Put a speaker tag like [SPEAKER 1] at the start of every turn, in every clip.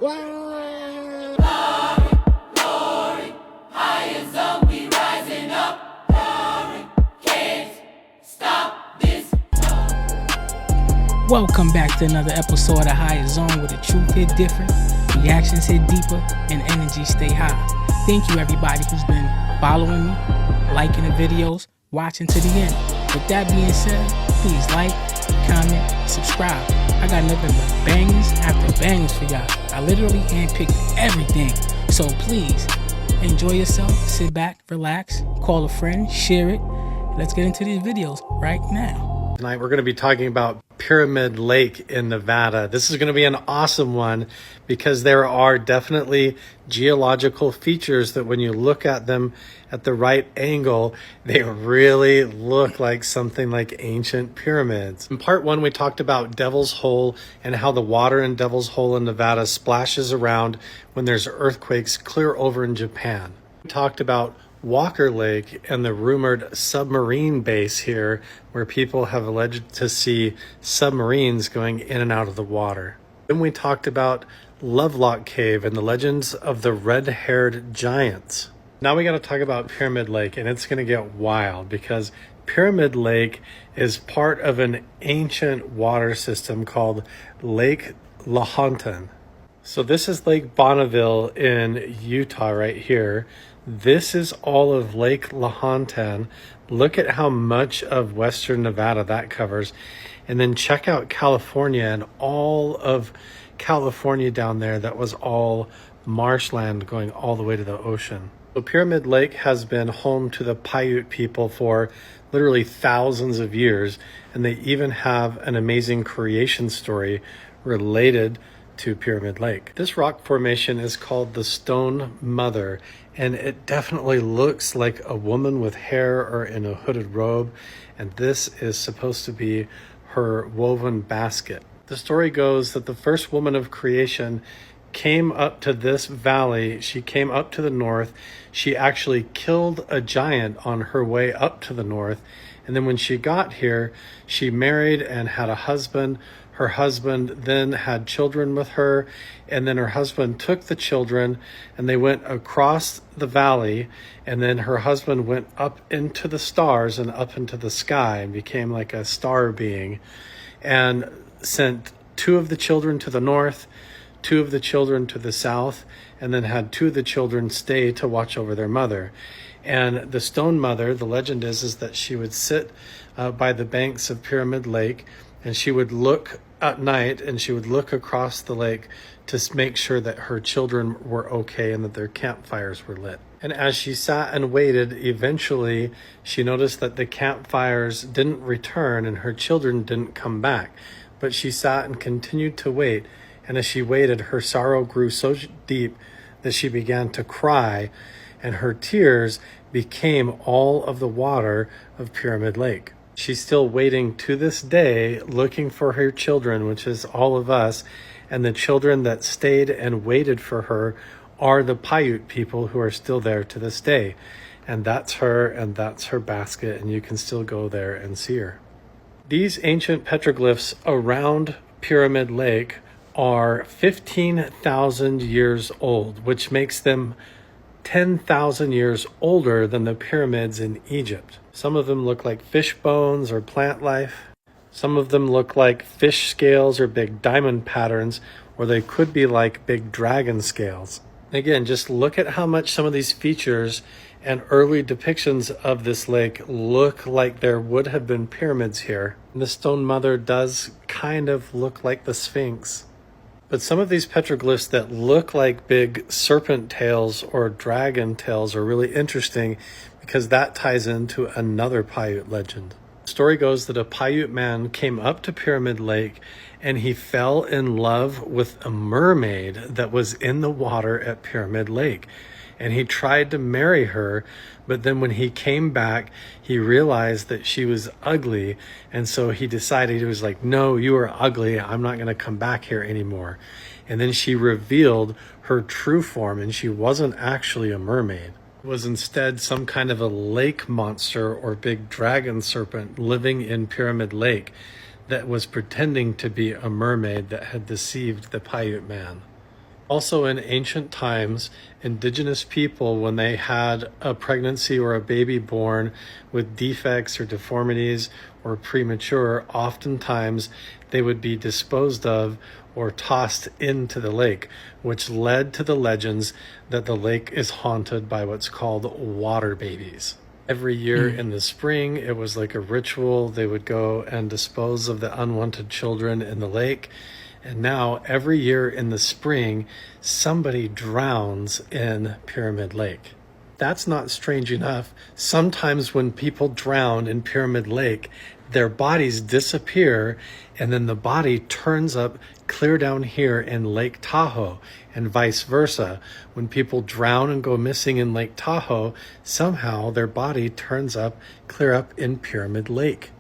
[SPEAKER 1] Wow.
[SPEAKER 2] Glory, higher zone, we rising up. Glory, can't stop this.
[SPEAKER 3] Welcome back to another episode of Higher Zone, where the truth hit different, reactions hit deeper, and energy stay high. Thank you everybody who's been following me, liking the videos, watching to the end. With that being said, please like, comment, subscribe. I got nothing but bangers after bangers for y'all. I literally handpicked everything. So please enjoy yourself, sit back, relax, call a friend, share it. Let's get into these videos right now.
[SPEAKER 1] Tonight we're going to be talking about Pyramid Lake in Nevada. This is going to be an awesome one because there are definitely geological features that when you look at them at the right angle, they really look like something like ancient pyramids. In part one, we talked about Devil's Hole and how the water in Devil's Hole in Nevada splashes around when there's earthquakes clear over in Japan. We talked about Walker Lake and the rumored submarine base here, where people have alleged to see submarines going in and out of the water. Then we talked about Lovelock Cave and the legends of the red-haired giants. Now we got to talk about Pyramid Lake, and it's going to get wild because Pyramid Lake is part of an ancient water system called Lake Lahontan. So this is Lake Bonneville in Utah right here. This is all of Lake Lahontan. Look at how much of western Nevada that covers. And then check out California and all of California down there. That was all marshland going all the way to the ocean. So Pyramid Lake has been home to the Paiute people for literally thousands of years. And they even have an amazing creation story related to Pyramid Lake. This rock formation is called the Stone Mother, and it definitely looks like a woman with hair or in a hooded robe, and this is supposed to be her woven basket. The story goes that the first woman of creation came up to this valley. She came up to the north. She actually killed a giant on her way up to the north, and then when she got here, she married and had a husband. Her husband then had children with her, and then her husband took the children and they went across the valley, and then her husband went up into the stars and up into the sky and became like a star being, and sent two of the children to the north, two of the children to the south, and then had two of the children stay to watch over their mother. And the Stone Mother, the legend is that she would sit by the banks of Pyramid Lake, and she would look at night and she would look across the lake to make sure that her children were okay and that their campfires were lit. And as she sat and waited, eventually she noticed that the campfires didn't return and her children didn't come back. But she sat and continued to wait. And as she waited, her sorrow grew so deep that she began to cry, and her tears became all of the water of Pyramid Lake. She's still waiting to this day, looking for her children, which is all of us. And the children that stayed and waited for her are the Paiute people who are still there to this day. And that's her, and that's her basket, and you can still go there and see her. These ancient petroglyphs around Pyramid Lake are 15,000 years old, which makes them 10,000 years older than the pyramids in Egypt. Some of them look like fish bones or plant life. Some of them look like fish scales or big diamond patterns, or they could be like big dragon scales. Again, just look at how much some of these features and early depictions of this lake look like there would have been pyramids here. And the Stone Mother does kind of look like the Sphinx. But some of these petroglyphs that look like big serpent tails or dragon tails are really interesting because that ties into another Paiute legend. The story goes that a Paiute man came up to Pyramid Lake and he fell in love with a mermaid that was in the water at Pyramid Lake. And he tried to marry her, but then when he came back, he realized that she was ugly. And so he decided, he was like, no, you are ugly. I'm not going to come back here anymore. And then she revealed her true form, and she wasn't actually a mermaid. It was instead some kind of a lake monster or big dragon serpent living in Pyramid Lake that was pretending to be a mermaid that had deceived the Paiute man. Also, in ancient times, indigenous people, when they had a pregnancy or a baby born with defects or deformities or premature, oftentimes they would be disposed of or tossed into the lake, which led to the legends that the lake is haunted by what's called water babies. Every year in the spring, it was like a ritual. They would go and dispose of the unwanted children in the lake. And now every year in the spring, somebody drowns in Pyramid Lake. That's not strange enough. Sometimes when people drown in Pyramid Lake, their bodies disappear and then the body turns up clear down here in Lake Tahoe, and vice versa. When people drown and go missing in Lake Tahoe, somehow their body turns up clear up in Pyramid Lake.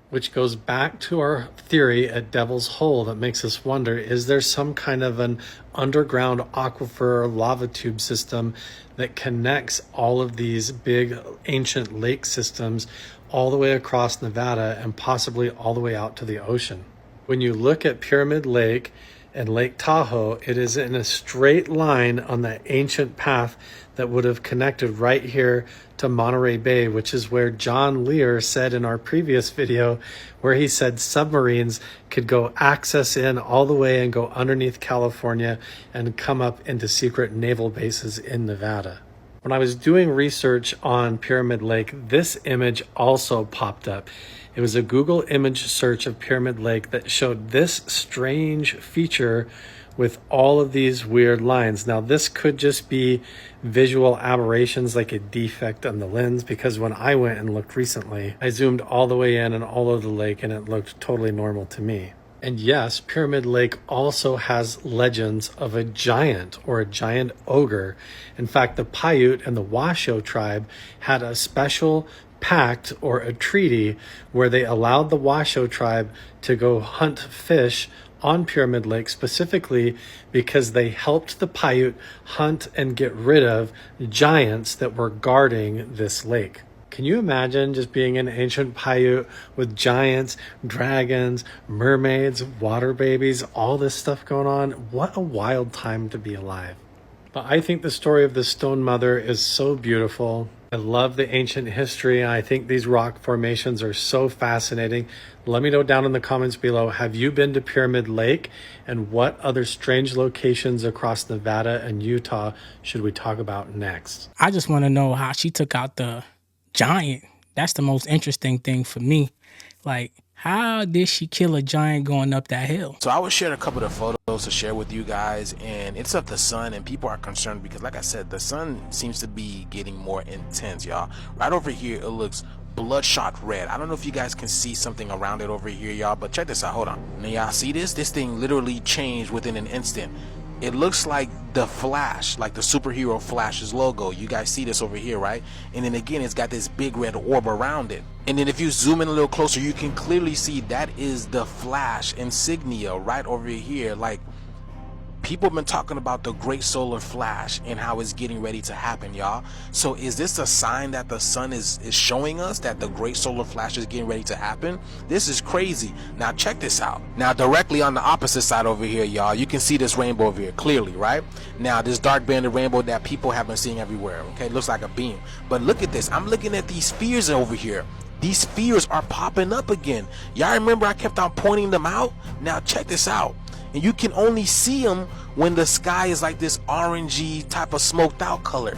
[SPEAKER 1] Which goes back to our theory at Devil's Hole that makes us wonder, is there some kind of an underground aquifer lava tube system that connects all of these big ancient lake systems all the way across Nevada and possibly all the way out to the ocean? When you look at Pyramid Lake and Lake Tahoe, it is in a straight line on the ancient path that would have connected right here to Monterey Bay, which is where John Lear said in our previous video, where he said submarines could go access in all the way and go underneath California and come up into secret naval bases in Nevada. When I was doing research on Pyramid Lake, this image also popped up. It was a Google image search of Pyramid Lake that showed this strange feature with all of these weird lines. Now, this could just be visual aberrations, like a defect on the lens, because when I went and looked recently, I zoomed all the way in and all over the lake and it looked totally normal to me. And yes, Pyramid Lake also has legends of a giant or a giant ogre. In fact, the Paiute and the Washoe tribe had a special pact or a treaty where they allowed the Washoe tribe to go hunt fish on Pyramid Lake, specifically because they helped the Paiute hunt and get rid of giants that were guarding this lake. Can you imagine just being an ancient Paiute with giants, dragons, mermaids, water babies, all this stuff going on? What a wild time to be alive. But I think the story of the Stone Mother is so beautiful. I love the ancient history. I think these rock formations are so fascinating. Let me know down in the comments below, have you been to Pyramid Lake? And what other strange locations across Nevada and Utah should we talk about next?
[SPEAKER 3] I just want to know how she took out the giant. That's the most interesting thing for me. Like, how did she kill a giant going up that hill?
[SPEAKER 4] So I was sharing a couple of photos to share with you guys, and it's of the sun, and people are concerned because, like I said, the sun seems to be getting more intense, y'all. Right over here, it looks bloodshot red. I don't know if you guys can see something around it over here, y'all, but check this out. Hold on. Now, y'all see this? This thing literally changed within an instant. It looks like the Flash, like the superhero Flash's logo. You guys see this over here, right? And then again, it's got this big red orb around it. And then if you zoom in a little closer, you can clearly see that is the Flash insignia right over here. Like, people have been talking about the great solar flash and how it's getting ready to happen, y'all. So is this a sign that the sun is showing us that the great solar flash is getting ready to happen? This is crazy. Now check this out. Now directly on the opposite side over here, y'all, you can see this rainbow over here clearly, right? Now this dark banded rainbow that people have been seeing everywhere, okay? It looks like a beam. But look at this. I'm looking at these spheres over here. These spheres are popping up again. Y'all remember I kept on pointing them out? Now check this out. And you can only see them when the sky is like this orangey type of smoked out color.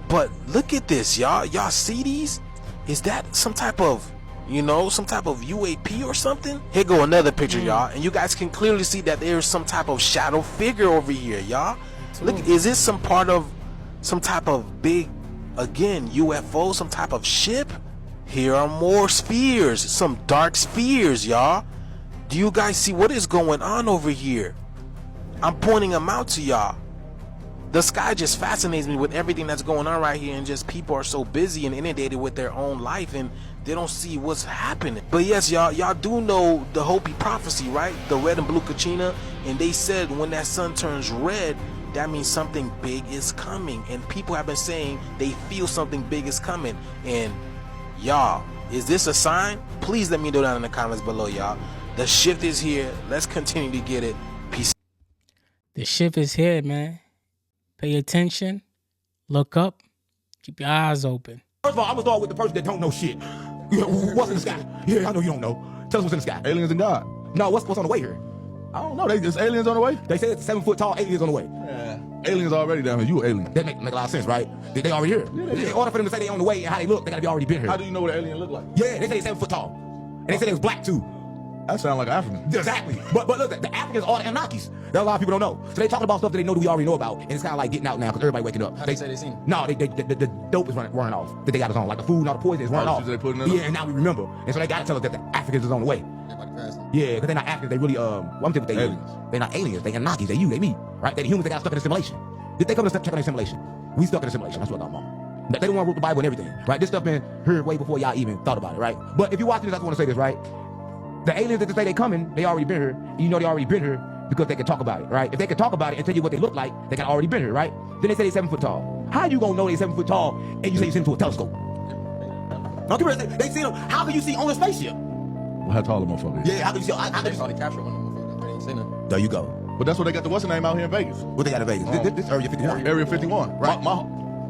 [SPEAKER 4] But look at this, y'all. Y'all see these? Is that some type of, you know, some type of UAP or something? Here go another picture, y'all. And you guys can clearly see that there's some type of shadow figure over here, y'all. Look, is this some part of some type of big, again, UFO, some type of ship? Here are more spheres, some dark spheres, y'all. Do you guys see what is going on over here? I'm pointing them out to y'all. The sky just fascinates me with everything that's going on right here, and just people are so busy and inundated with their own life and they don't see what's happening. But yes, y'all do know the Hopi prophecy, right? The red and blue Kachina, and they said when that sun turns red, that means something big is coming, and people have been saying they feel something big is coming. And y'all, is this a sign? Please let me know down in the comments below, y'all. The shift is here. Let's continue to get it. Peace.
[SPEAKER 3] The shift is here, man. Pay attention, look up, keep your eyes open.
[SPEAKER 5] First of all, I'm gonna start with the person that don't know shit. Yeah, what's in the sky? Yeah, I know you don't know. Tell us what's in the sky.
[SPEAKER 6] Aliens and God.
[SPEAKER 5] No, what's on the way here?
[SPEAKER 6] I don't know. They just aliens on the way.
[SPEAKER 5] They say it's 7 foot tall aliens on the way.
[SPEAKER 6] Yeah. Aliens already down here. You an alien.
[SPEAKER 5] That make a lot of sense, right? They already here.
[SPEAKER 6] Yeah,
[SPEAKER 5] In order for them to say they on the way and how they look, they gotta be already been here.
[SPEAKER 6] How do you know what an alien look like?
[SPEAKER 5] Yeah, they say 7 foot tall. And they say they was black too.
[SPEAKER 6] That sound like African.
[SPEAKER 5] Exactly. But look, the Africans are the Anunnakis. That a lot of people don't know. So they talking about stuff that they know that we already know about, and it's kind of like getting out now because everybody waking up.
[SPEAKER 7] How they say they seen it?
[SPEAKER 5] No, the dope is running off. That they got us on, like the food and all the poison is running off.
[SPEAKER 6] They putting in
[SPEAKER 5] Yeah, and now we remember, and so they gotta tell us that the Africans is on the way. Yeah, because they're not Africans. They really well, I'm telling you what they
[SPEAKER 6] Aliens.
[SPEAKER 5] They're not aliens. They Anunnakis. They you, they me, right? They the humans that got stuck in a simulation. Did they come to check on a simulation? We stuck in a simulation. That's what I'm on. They don't want to wrote the Bible and everything, right? This stuff been heard way before y'all even thought about it, right? But if you're watching this, I just want to say this, right? The aliens that say they coming, they already been here. You know they already been here because they can talk about it, right? If they can talk about it and tell you what they look like, they got already been here, right? Then they say they 7 foot tall. How you gonna know they 7 foot tall and you say you send them to a telescope? No, they see them. How can you see on a spaceship?
[SPEAKER 6] Well, how tall the motherfucker is?
[SPEAKER 5] Yeah, how can you see? How can
[SPEAKER 7] They
[SPEAKER 5] you
[SPEAKER 7] probably captured one of them motherfuckers. I ain't seen them.
[SPEAKER 5] There you go.
[SPEAKER 6] But that's what they got the what's the name out here in Vegas.
[SPEAKER 5] What they got in Vegas? This Area 51.
[SPEAKER 6] Area 51.
[SPEAKER 5] Right.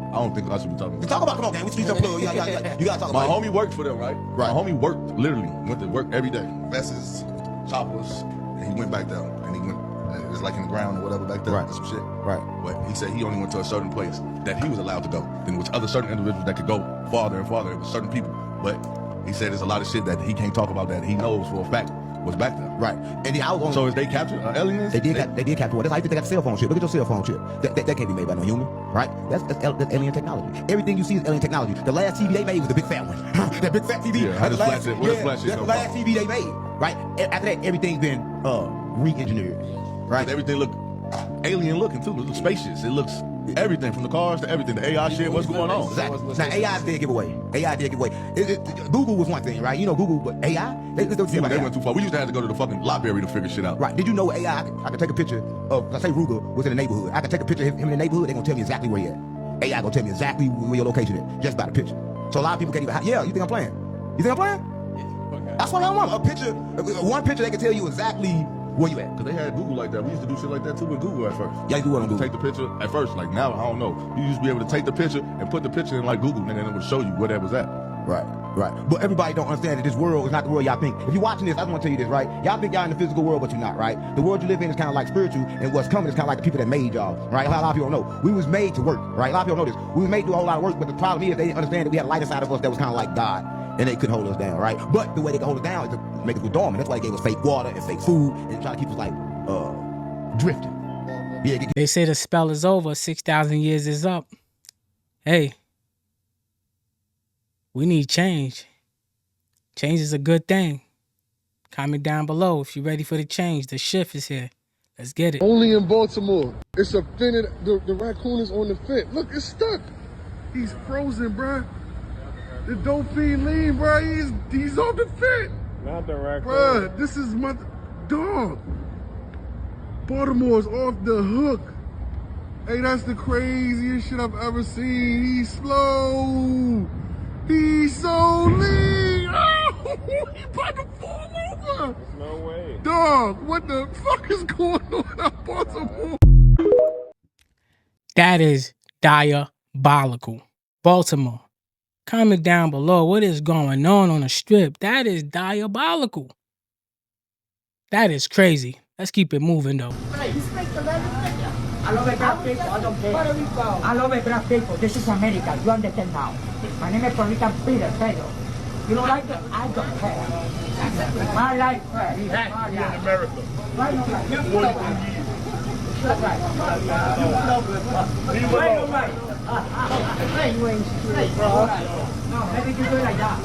[SPEAKER 6] I don't think I should be talking about.
[SPEAKER 5] Talk about, come on, man. We need some plug. You gotta talk
[SPEAKER 6] My
[SPEAKER 5] about it.
[SPEAKER 6] homie worked for them, right?
[SPEAKER 5] Right.
[SPEAKER 6] My homie worked, literally, went to work every day. Vests, choppers, and he went back down. And he went, it was like in the ground or whatever back there,
[SPEAKER 5] Right.
[SPEAKER 6] some shit.
[SPEAKER 5] Right.
[SPEAKER 6] But he said he only went to a certain place that he was allowed to go. Then there was other certain individuals that could go farther and farther. It was certain people. But he said there's a lot of shit that he can't talk about that he knows for a fact was back there.
[SPEAKER 5] Right. And then I was on.
[SPEAKER 6] So is they captured aliens?
[SPEAKER 5] They did capture one. That's how you think they got the cell phone chip. Look at your cell phone chip. That can't be made by no human, right? That's alien technology. Everything you see is alien technology. The last TV they made was the big fat one. That big fat TV.
[SPEAKER 6] Yeah, how does flat shit- what does flat shit
[SPEAKER 5] That's the
[SPEAKER 6] come
[SPEAKER 5] last
[SPEAKER 6] from?
[SPEAKER 5] TV they made, right? After that, everything's been re-engineered, right?
[SPEAKER 6] Everything look alien looking too. It looks spacious. It looks everything from the cars to everything. The AI shit. What's going on?
[SPEAKER 5] Exactly. Now AI did give away. Google was one thing, right? You know Google, but AI, they
[SPEAKER 6] They went too far. We used to have to go to the fucking library to figure shit out.
[SPEAKER 5] Right. Did you know AI? I could take a picture of, let's say Ruger was in the neighborhood. I could take a picture of him in the neighborhood. They're gonna tell me exactly where he at. AI gonna tell me exactly where your location is just by the picture. So a lot of people can't even. Yeah, you think I'm playing? You think I'm playing? That's what I want. A picture, one picture, they can tell you exactly where you at.
[SPEAKER 6] Cause they had Google like that. We used to do shit like that too with Google at first.
[SPEAKER 5] Yeah, you do what on Google.
[SPEAKER 6] Take the picture at first. Like now, I don't know. You used to be able to take the picture and put the picture in like Google, and then it would show you where that was at.
[SPEAKER 5] Right. But everybody don't understand that this world is not the world y'all think. If you're watching this, I just want to tell you this, right? Y'all think y'all in the physical world, but you're not, right? The world you live in is kind of like spiritual, and what's coming is kind of like the people that made y'all, right? A lot of people don't know. We was made to work, right? A lot of people don't know this. We was made to do a whole lot of work, but the problem is they didn't understand that we had a light inside of us that was kind of like God, and they couldn't hold us down, right? But the way they could hold us down is to make us go dormant. That's why they gave us fake water and fake food, and try to keep us like drifting. Yeah.
[SPEAKER 3] They say the spell is over, 6,000 years is up. Hey, we need change. Change is a good thing. Comment down below if you're ready for the change. The shift is here. Let's get it.
[SPEAKER 8] Only in Baltimore. It's a fin. The raccoon is on the fin. Look, it's stuck. He's frozen, bruh. The dolphin lean, bruh. He's on the fin.
[SPEAKER 9] Not the raccoon.
[SPEAKER 8] Bruh, this is my dog. Baltimore's off the hook. Hey, that's the craziest shit I've ever seen. He's slow. He's so lean. Oh, he about to fall over.
[SPEAKER 9] No way.
[SPEAKER 8] Dog, what the fuck is going on at Baltimore?
[SPEAKER 3] That is diabolical. Baltimore. Comment down below what is going on the strip. That is diabolical. That is crazy. Let's keep it moving though.
[SPEAKER 10] I love it, black people. I don't care. I love it, black people. This is America. You understand now? My name is Puerto Rican Peter, Pedro. You don't like it? I don't care. My life, my life.
[SPEAKER 9] In America.
[SPEAKER 10] Right, no, right.
[SPEAKER 9] This one you need.
[SPEAKER 10] Right.
[SPEAKER 9] Leave
[SPEAKER 10] Right,
[SPEAKER 9] alone.
[SPEAKER 10] right. Hey, you ain't straight, bro. No, maybe you do it like that.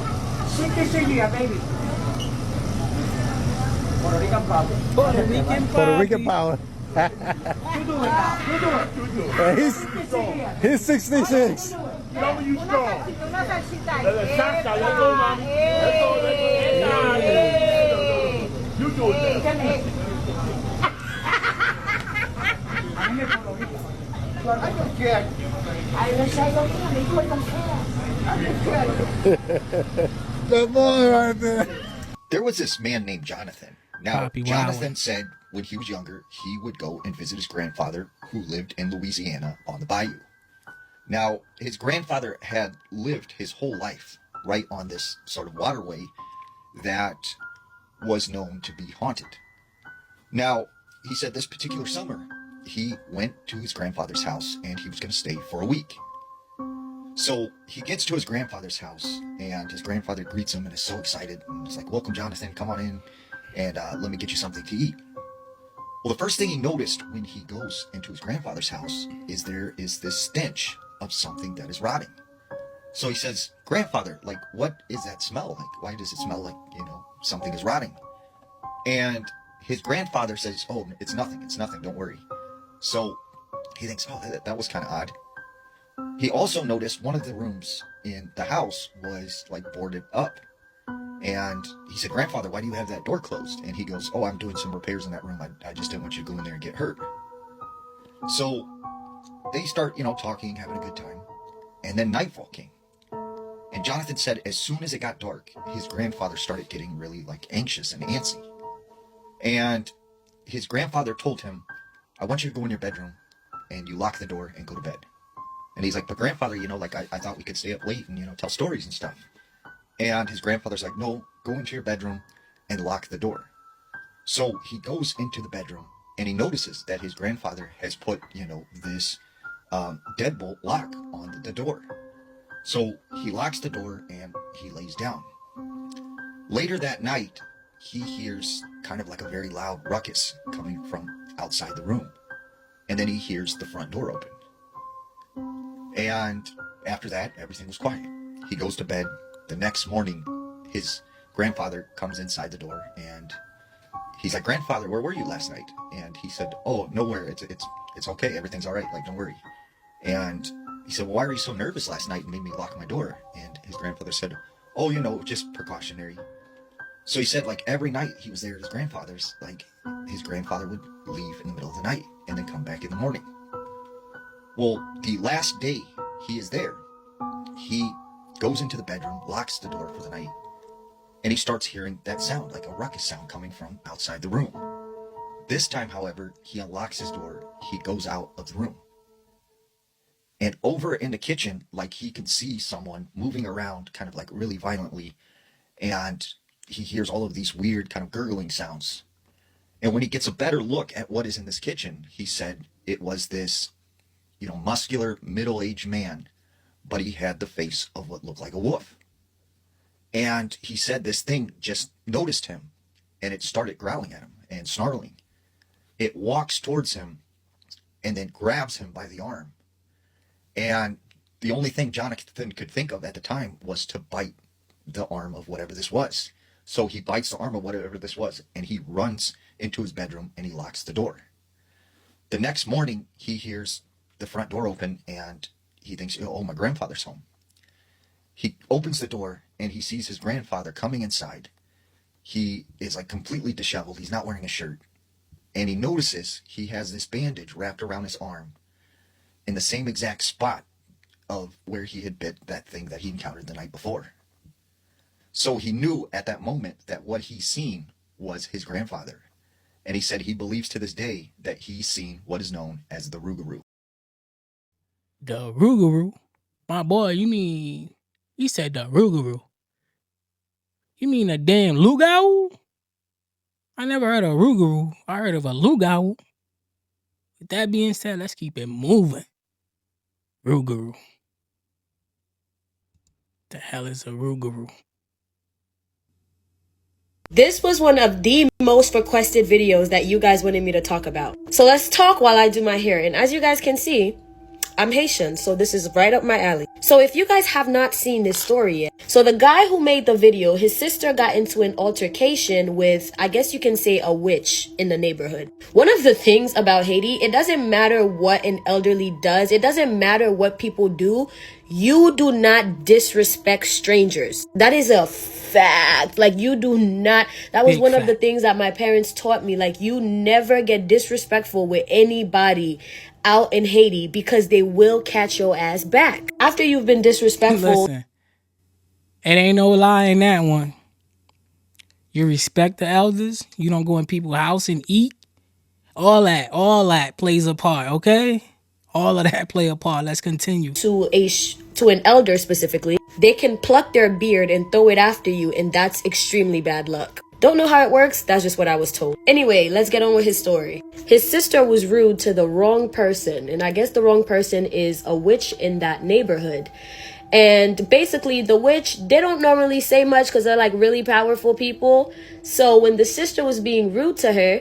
[SPEAKER 10] 60 years, baby. Puerto Rican power.
[SPEAKER 3] Puerto Rican
[SPEAKER 11] power.
[SPEAKER 10] You do it now. You do it.
[SPEAKER 11] He's 66.
[SPEAKER 9] Tell me you strong. Exacto, let's go, mommy. Let's go, let's go. You do it then.
[SPEAKER 10] I don't care. I don't care.
[SPEAKER 11] The boy right there.
[SPEAKER 12] There was this man named Jonathan.
[SPEAKER 11] Now,
[SPEAKER 3] Poppy
[SPEAKER 11] Jonathan
[SPEAKER 3] wildin'.
[SPEAKER 11] said when he was younger, he would go and visit his grandfather who lived in Louisiana on the bayou. Now, his grandfather had lived his whole life right on this sort of waterway that was known to be haunted. Now, he said this particular summer, he went to his grandfather's house and he was going to stay for a week. So he gets to his grandfather's house and his grandfather greets him and is so excited. And he's like, welcome, Jonathan, come on in and let me get you something to eat. Well, the first thing he noticed when he goes into his grandfather's house is there is this stench of something that is rotting. So he says, grandfather, like, what is that smell? Like, why does it smell like, something is rotting? And his grandfather says, oh, it's nothing, don't worry. So he thinks, oh, that was kind of odd. He also noticed one of the rooms in the house was like boarded up. And he said, grandfather, why do you have that door closed? And he goes, oh, I'm doing some repairs in that room. I just didn't want you to go in there and get hurt. So they start, talking, having a good time. And then nightfall came. And Jonathan said as soon as it got dark, his grandfather started getting really anxious and antsy. And his grandfather told him, I want you to go in your bedroom and you lock the door and go to bed. And he's like, but grandfather, I thought we could stay up late and, tell stories and stuff. And his grandfather's like, no, go into your bedroom and lock the door. So he goes into the bedroom and he notices that his grandfather has put, this deadbolt lock on the door. So he locks the door and he lays down. Later that night, he hears kind of like a very loud ruckus coming from outside the room. And then he hears the front door open. And after that, everything was quiet. He goes to bed. The next morning, his grandfather comes inside the door and he's like, grandfather, where were you last night? And he said, oh, nowhere. It's okay. Everything's all right. Like, don't worry. And he said, well, why were you so nervous last night and made me lock my door? And his grandfather said, oh, just precautionary. So he said, every night he was there at his grandfather's, his grandfather would leave in the middle of the night and then come back in the morning. Well, the last day he is there, he goes into the bedroom, locks the door for the night, and he starts hearing that sound, like a ruckus sound coming from outside the room. This time, however, he unlocks his door, he goes out of the room. And over in the kitchen, he can see someone moving around kind of really violently, and he hears all of these weird kind of gurgling sounds. And when he gets a better look at what is in this kitchen, he said it was this, muscular middle-aged man, but he had the face of what looked like a wolf. And he said this thing just noticed him and it started growling at him and snarling. It walks towards him and then grabs him by the arm. And the only thing Jonathan could think of at the time was to bite the arm of whatever this was. So he bites the arm of whatever this was and he runs into his bedroom and he locks the door. The next morning he hears the front door open and he thinks, oh, my grandfather's home. He opens the door and he sees his grandfather coming inside. He is completely disheveled. He's not wearing a shirt. And he notices he has this bandage wrapped around his arm in the same exact spot of where he had bit that thing that he encountered the night before. So he knew at that moment that what he's seen was his grandfather. And he said he believes to this day that he's seen what is known as the Rougarou.
[SPEAKER 3] The Rougarou? My boy, you said the Rougarou. You mean a damn Lugau? I never heard of Rougarou. I heard of a Lugau. With that being said, let's keep it moving. Rougarou. The hell is a Rougarou?
[SPEAKER 12] This was one of the most requested videos that you guys wanted me to talk about. So let's talk while I do my hair. And as you guys can see, I'm Haitian, so this is right up my alley. So if you guys have not seen this story yet, so the guy who made the video, his sister got into an altercation with, I guess you can say, a witch in the neighborhood. One of the things about Haiti, it doesn't matter what an elderly does. It doesn't matter what people do. You do not disrespect strangers. That is a fact. You do not. That was one of the things that my parents taught me. You never get disrespectful with anybody out in Haiti because they will catch your ass back. After you've been disrespectful.
[SPEAKER 3] Listen, it ain't no lie in that one. You respect the elders. You don't go in people's house and eat. All that plays a part, okay? All of that play a part. Let's continue.
[SPEAKER 12] To an elder specifically, they can pluck their beard and throw it after you, and that's extremely bad luck. Don't know how it works, that's just what I was told. Anyway, let's get on with his story. His sister was rude to the wrong person, and I guess the wrong person is a witch in that neighborhood. And basically, the witch, they don't normally say much because they're like really powerful people. So when the sister was being rude to her,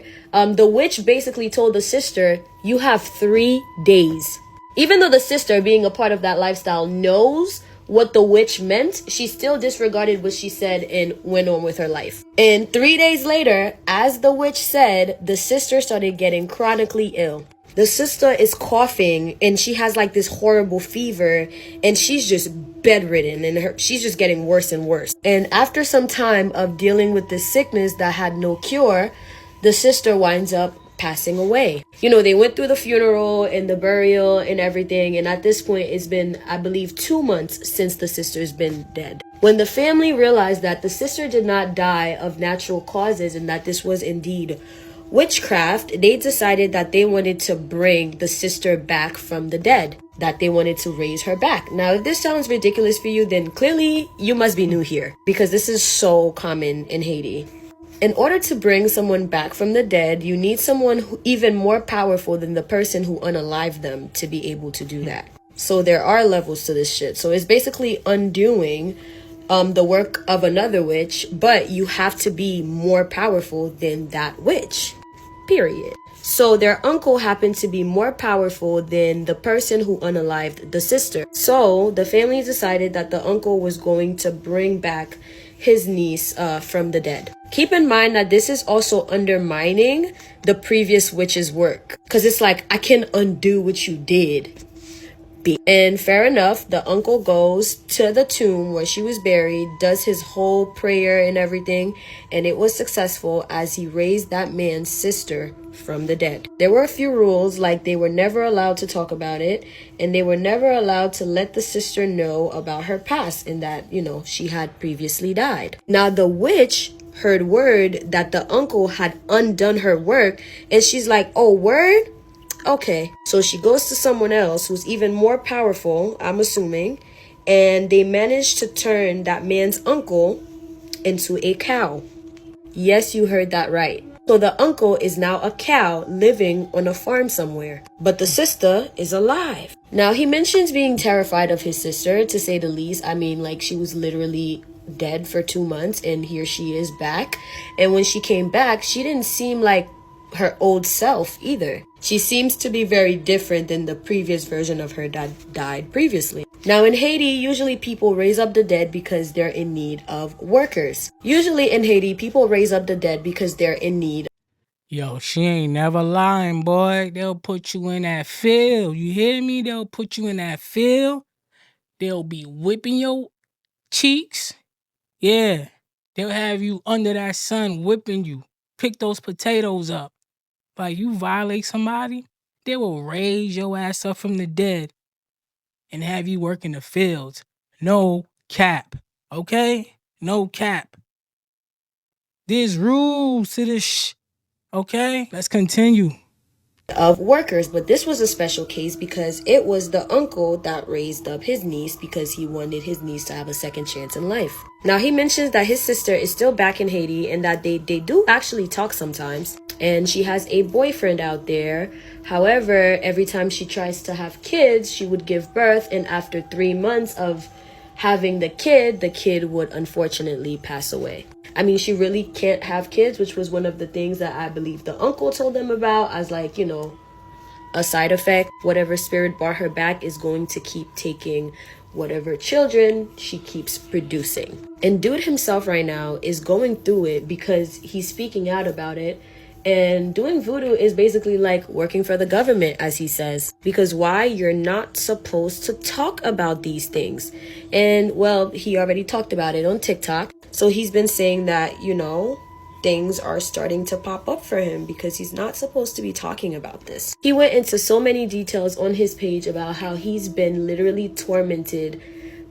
[SPEAKER 12] the witch basically told the sister, you have 3 days. Even though the sister, being a part of that lifestyle, knows what the witch meant, she still disregarded what she said and went on with her life. And 3 days later, as the witch said, the sister started getting chronically ill. The sister is coughing and she has like this horrible fever and she's just bedridden and she's just getting worse and worse. And after some time of dealing with this sickness that had no cure, the sister winds up passing away. You know, they went through the funeral and the burial and everything, and at this point it's been, I believe, 2 months since the sister's been dead. When the family realized that the sister did not die of natural causes and that this was indeed witchcraft, they decided that they wanted to bring the sister back from the dead, that they wanted to raise her back. Now, if this sounds ridiculous for you, then clearly you must be new here, because this is so common in Haiti. In order to bring someone back from the dead, you need someone even more powerful than the person who unalived them to be able to do that. So there are levels to this shit. So it's basically undoing the work of another witch, but you have to be more powerful than that witch, period. So their uncle happened to be more powerful than the person who unalived the sister. So the family decided that the uncle was going to bring back his niece from the dead. Keep in mind that this is also undermining the previous witch's work, because it's like, I can undo what you did. And fair enough, the uncle goes to the tomb where she was buried, does his whole prayer and everything, and it was successful as he raised that man's sister from the dead. There were a few rules, like they were never allowed to talk about it, and they were never allowed to let the sister know about her past and that, you know, she had previously died. Now, the witch heard word that the uncle had undone her work, and she's like, oh, word? Okay, so she goes to someone else who's even more powerful, I'm assuming, and they managed to turn that man's uncle into a cow. Yes, you heard that right. So the uncle is now a cow living on a farm somewhere, but the sister is alive. Now, he mentions being terrified of his sister, to say the least. I mean, like, she was literally dead for 2 months, and here she is back. And when she came back, she didn't seem like her old self either. She seems to be very different than the previous version of her that died previously. Now, in Haiti, usually people raise up the dead because they're in need of workers. Usually in Haiti, people raise up the dead because they're in need.
[SPEAKER 3] Yo, she ain't never lying, boy. They'll put you in that field. You hear me? They'll put you in that field. They'll be whipping your cheeks. Yeah. They'll have you under that sun whipping you. Pick those potatoes up. Like, you violate somebody, they will raise your ass up from the dead and have you work in the fields. No cap. Okay? No cap. There's rules to this okay? Let's continue.
[SPEAKER 12] Of workers, but this was a special case because it was the uncle that raised up his niece because he wanted his niece to have a second chance in life. Now, he mentions that his sister is still back in Haiti and that they do actually talk sometimes, and she has a boyfriend out there. However, every time she tries to have kids, she would give birth, and after 3 months of having the kid would unfortunately pass away. I mean, she really can't have kids, which was one of the things that I believe the uncle told them about as, like, you know, a side effect. Whatever spirit brought her back is going to keep taking whatever children she keeps producing. And dude himself right now is going through it because he's speaking out about it. And doing voodoo is basically like working for the government, as he says. Because why? You're not supposed to talk about these things. And, well, he already talked about it on TikTok. So he's been saying that, you know, things are starting to pop up for him because he's not supposed to be talking about this. He went into so many details on his page about how he's been literally tormented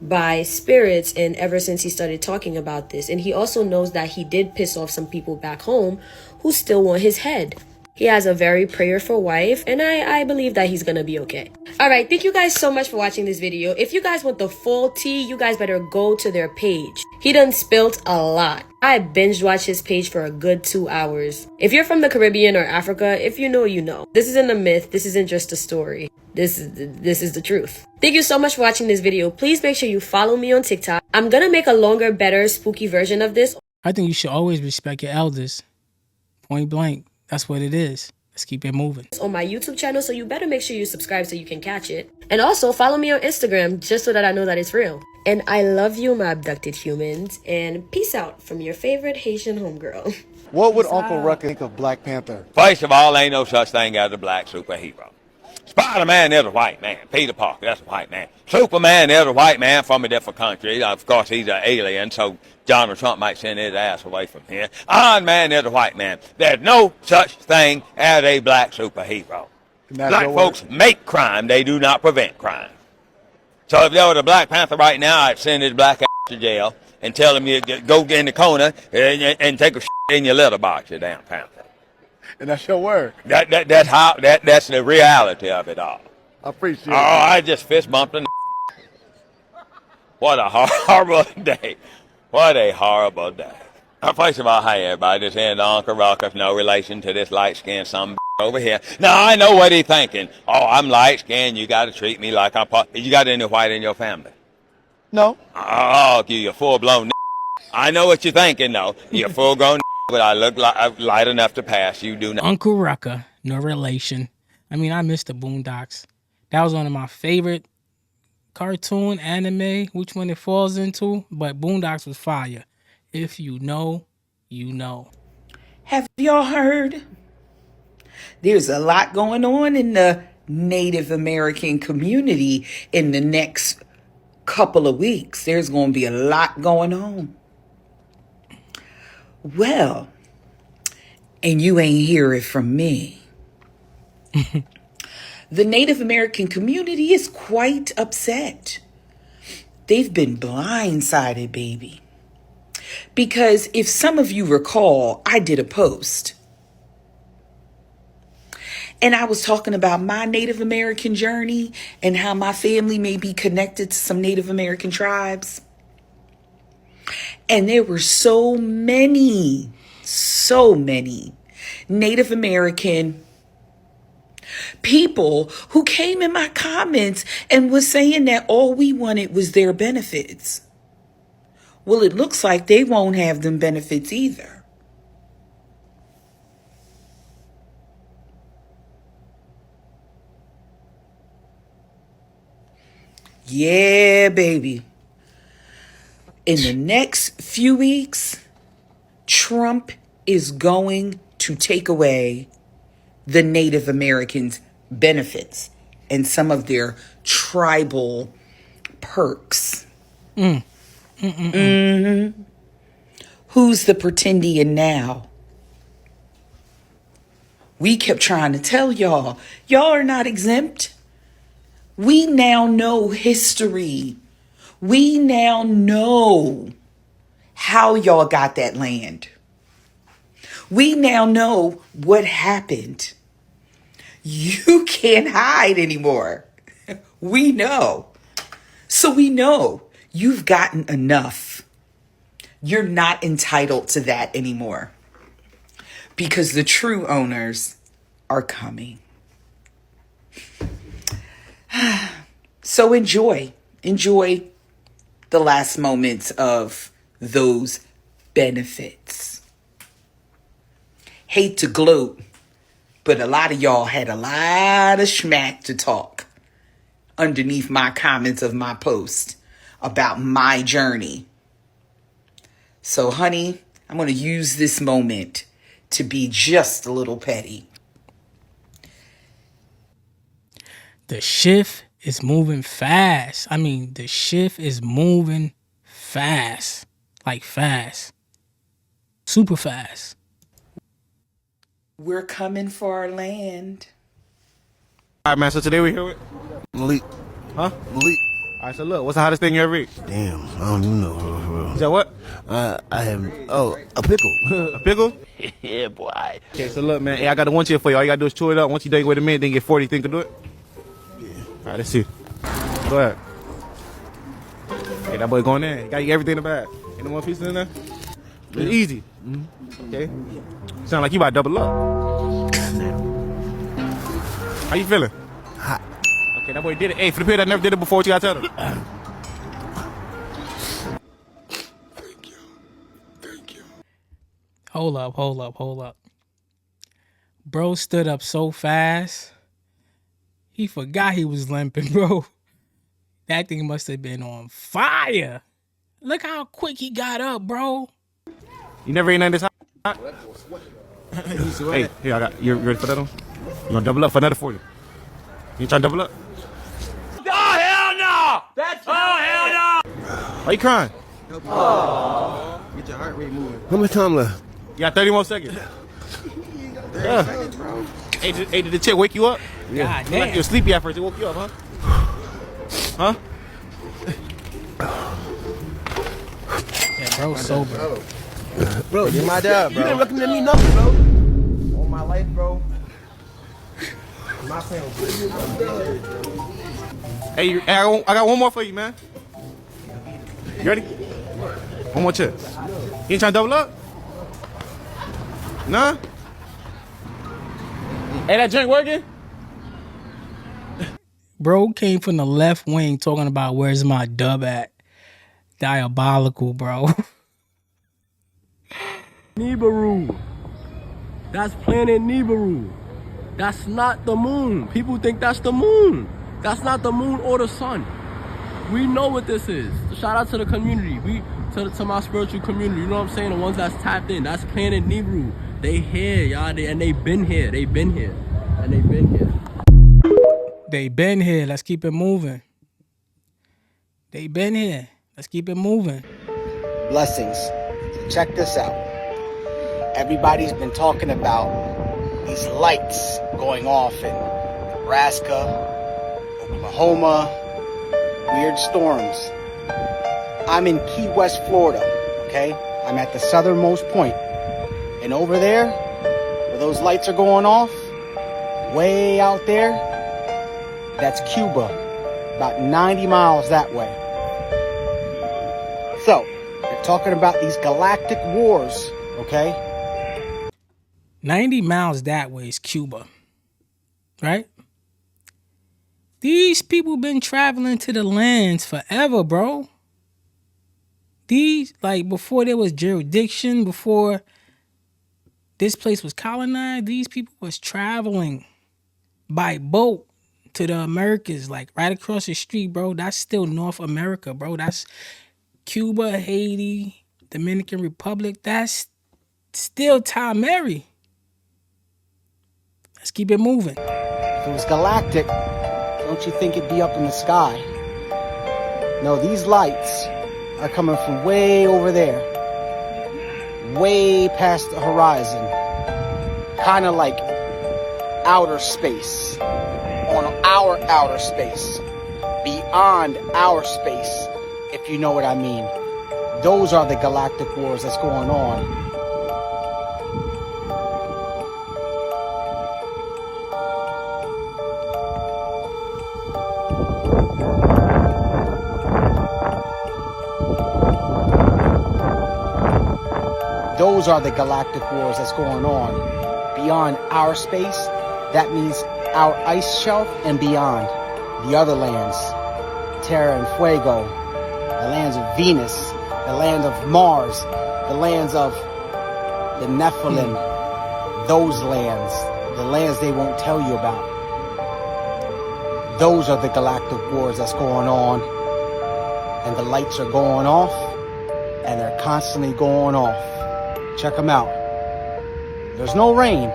[SPEAKER 12] by spirits, and ever since he started talking about this. And he also knows that he did piss off some people back home who still want his head. He has a very prayerful wife, and I believe that he's gonna be okay. Alright, thank you guys so much for watching this video. If you guys want the full tea, you guys better go to their page. He done spilt a lot. I binge watched his page for a good 2 hours. If you're from the Caribbean or Africa, if you know, you know. This isn't a myth, this isn't just a story. This is the truth. Thank you so much for watching this video. Please make sure you follow me on TikTok. I'm gonna make a longer, better, spooky version of this.
[SPEAKER 3] I think you should always respect your elders. Point blank. That's what it is. Let's keep it moving.
[SPEAKER 12] On my YouTube channel, so you better make sure you subscribe so you can catch it. And also follow me on Instagram just so that I know that it's real. And I love you, my abducted humans. And peace out from your favorite Haitian homegirl.
[SPEAKER 8] What would Uncle Ruckus think of Black Panther?
[SPEAKER 13] First of all, ain't no such thing as a black superhero. Spider-Man is a white man. Peter Parker, that's a white man. Superman is a white man from a different country. Of course, he's an alien, so Donald Trump might send his ass away from here. Iron Man is a white man. There's no such thing as a black superhero. Black folks make crime. They do not prevent crime. So if there was a Black Panther right now, I'd send his black ass to jail and tell him you go in the corner and take a shit in your litter box, you damn panther.
[SPEAKER 8] And that's your word.
[SPEAKER 13] That's the reality of it all.
[SPEAKER 8] I appreciate it.
[SPEAKER 13] Oh, I just fist bumped in. What a horrible day. What a horrible day. First of all, hi everybody. This is Uncle Ruckus. No relation to this light-skinned some over here. Now, I know what he's thinking. Oh, I'm light-skinned. You got to treat me like I'm part. You got any white in your family?
[SPEAKER 8] No.
[SPEAKER 13] Oh, you full-blown. I know what you're thinking, though. You're full-grown. But I look light enough to pass. You do not.
[SPEAKER 3] Uncle Rucka, no relation. I mean, I miss the Boondocks. That was one of my favorite cartoon, anime, which one it falls into. But Boondocks was fire. If you know, you know.
[SPEAKER 14] Have y'all heard? There's a lot going on in the Native American community in the next couple of weeks. There's going to be a lot going on. Well, and you ain't hear it from me. The Native American community is quite upset. They've been blindsided, baby. Because if some of you recall, I did a post. And I was talking about my Native American journey and how my family may be connected to some Native American tribes. And there were so many Native American people who came in my comments and was saying that all we wanted was their benefits. Well, it looks like they won't have them benefits either. Yeah, baby. In the next few weeks, Trump is going to take away the Native Americans' benefits and some of their tribal perks. Mm-hmm. Who's the pretendian now? We kept trying to tell y'all are not exempt. We now know history. We now know how y'all got that land. We now know what happened. You can't hide anymore. We know. So we know you've gotten enough. You're not entitled to that anymore. Because the true owners are coming. So enjoy the last moments of those benefits. Hate to gloat, but a lot of y'all had a lot of schmack to talk underneath my comments of my post about my journey. So, honey, I'm going to use this moment to be just a little petty.
[SPEAKER 3] The shift is moving fast. I mean, the shift is moving fast. Like fast. Super fast.
[SPEAKER 14] We're coming for our land.
[SPEAKER 7] All right, man. So today we're here with
[SPEAKER 6] Malik.
[SPEAKER 7] Huh?
[SPEAKER 6] Malik.
[SPEAKER 9] All right, so look, what's the hottest thing you ever eat?
[SPEAKER 15] Damn, I don't even know, bro.
[SPEAKER 9] Is that what?
[SPEAKER 15] I have, a pickle.
[SPEAKER 9] A pickle?
[SPEAKER 15] Yeah, boy.
[SPEAKER 9] Okay, so look, man. Hey, I got the one chip for you. All you gotta do is chew it up. Once you done with a minute, then get 40. Think you can do it?
[SPEAKER 15] Yeah.
[SPEAKER 9] All right, let's see. Go ahead. Hey, that boy going in. He got you everything in the bag. Ain't no more pieces in there? It's easy. Okay. Sound like you about to double up. How you feeling?
[SPEAKER 15] Hot.
[SPEAKER 9] Okay, that boy did it. Hey, for the people that never did it before, what you gotta tell them?
[SPEAKER 3] Hold up. Bro stood up so fast, he forgot he was limping, bro. That thing must have been on fire. Look how quick he got up, bro.
[SPEAKER 9] You never ate nothing this hot? Hey, here, I got, you ready for that one? You gonna double up for another 40? You trying to double up?
[SPEAKER 2] Oh, hell no! That's hell no!
[SPEAKER 9] Why you crying?
[SPEAKER 15] Oh. Get your heart rate moving. How much time left?
[SPEAKER 9] You got 30 more seconds. Yeah.
[SPEAKER 15] Seconds, bro.
[SPEAKER 9] Hey, did the chick wake you up?
[SPEAKER 3] Yeah. God damn.
[SPEAKER 9] Like you were sleepy at first. It woke you up, huh? Huh?
[SPEAKER 3] Yeah, bro, sober.
[SPEAKER 15] Bro, you my dad, bro. You didn't recommend me nothing, bro. All my life, bro. My plan was good.
[SPEAKER 9] Hey, I got one more for you, man. You ready? One more chip. You ain't trying to double up? Nah? Hey, that drink working?
[SPEAKER 3] Bro came from the left wing talking about where's my dub at. Diabolical, bro.
[SPEAKER 16] Nibiru. That's planet Nibiru. That's not the moon. People think that's the moon. That's not the moon or the sun. We know what this is. Shout out to the community. To my spiritual community. You know what I'm saying? The ones that's tapped in. That's planet Nibiru. They here, y'all. And they been here. They been here. And they been here.
[SPEAKER 3] They been here. Let's keep it moving. They been here. Let's keep it moving.
[SPEAKER 17] Blessings. So check this out. Everybody's been talking about these lights going off in Nebraska, Oklahoma, weird storms. I'm in Key West, Florida, okay? I'm at the southernmost point. And over there, where those lights are going off, way out there, that's Cuba, about 90 miles that way. So, they're talking about these galactic wars, okay?
[SPEAKER 3] 90 miles that way is Cuba, right? These people been traveling to the lands forever, bro. These, like, before there was jurisdiction, before this place was colonized, these people was traveling by boat to the Americas, like right across the street, bro. That's still North America, bro. That's Cuba, Haiti, Dominican Republic. That's still Tom Mary. Let's keep it moving.
[SPEAKER 17] If it was galactic, don't you think it'd be up in the sky? No, these lights are coming from way over there. Way past the horizon. Kind of like outer space. On our outer space. Beyond our space, if you know what I mean. Those are the galactic wars that's going on. Those are the galactic wars that's going on. Beyond our space, that means our ice shelf and beyond. The other lands, Terra and Fuego, the lands of Venus, the land of Mars, the lands of the Nephilim, those lands, the lands they won't tell you about. Those are the galactic wars that's going on. And the lights are going off, and they're constantly going off. Check them out. There's no rain,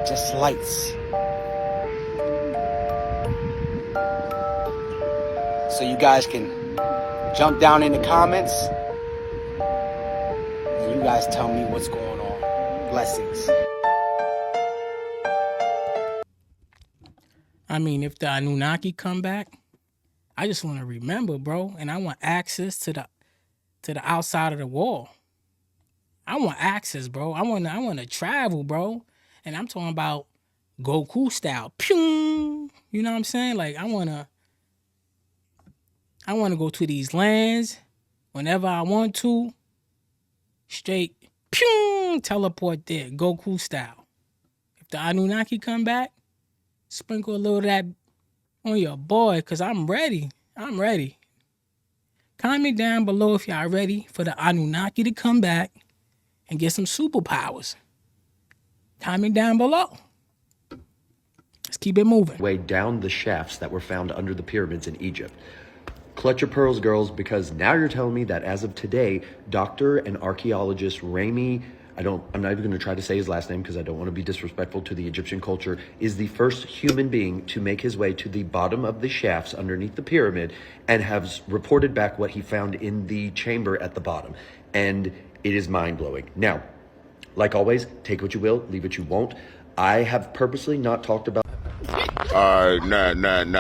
[SPEAKER 17] just lights. So you guys can jump down in the comments and you guys tell me what's going on. Blessings.
[SPEAKER 3] I mean, if the Anunnaki come back, I just want to remember, bro, and I want access to the outside of the wall. I want access, bro. I want to travel, bro. And I'm talking about Goku style. Pew! You know what I'm saying? Like I want to go to these lands whenever I want to. Straight pew! Teleport there, Goku style. If the Anunnaki come back, sprinkle a little of that on your boy, cause I'm ready. I'm ready. Comment down below if y'all ready for the Anunnaki to come back and get some superpowers. Comment down below. Let's keep it moving.
[SPEAKER 18] Way down the shafts that were found under the pyramids in Egypt. Clutch your pearls, girls, because now you're telling me that as of today, Dr. and archaeologist Rami, I'm not even going to try to say his last name because I don't want to be disrespectful to the Egyptian culture, is the first human being to make his way to the bottom of the shafts underneath the pyramid and has reported back what he found in the chamber at the bottom. And it is mind-blowing. Now, like always, take what you will, leave what you won't. I have purposely not talked about...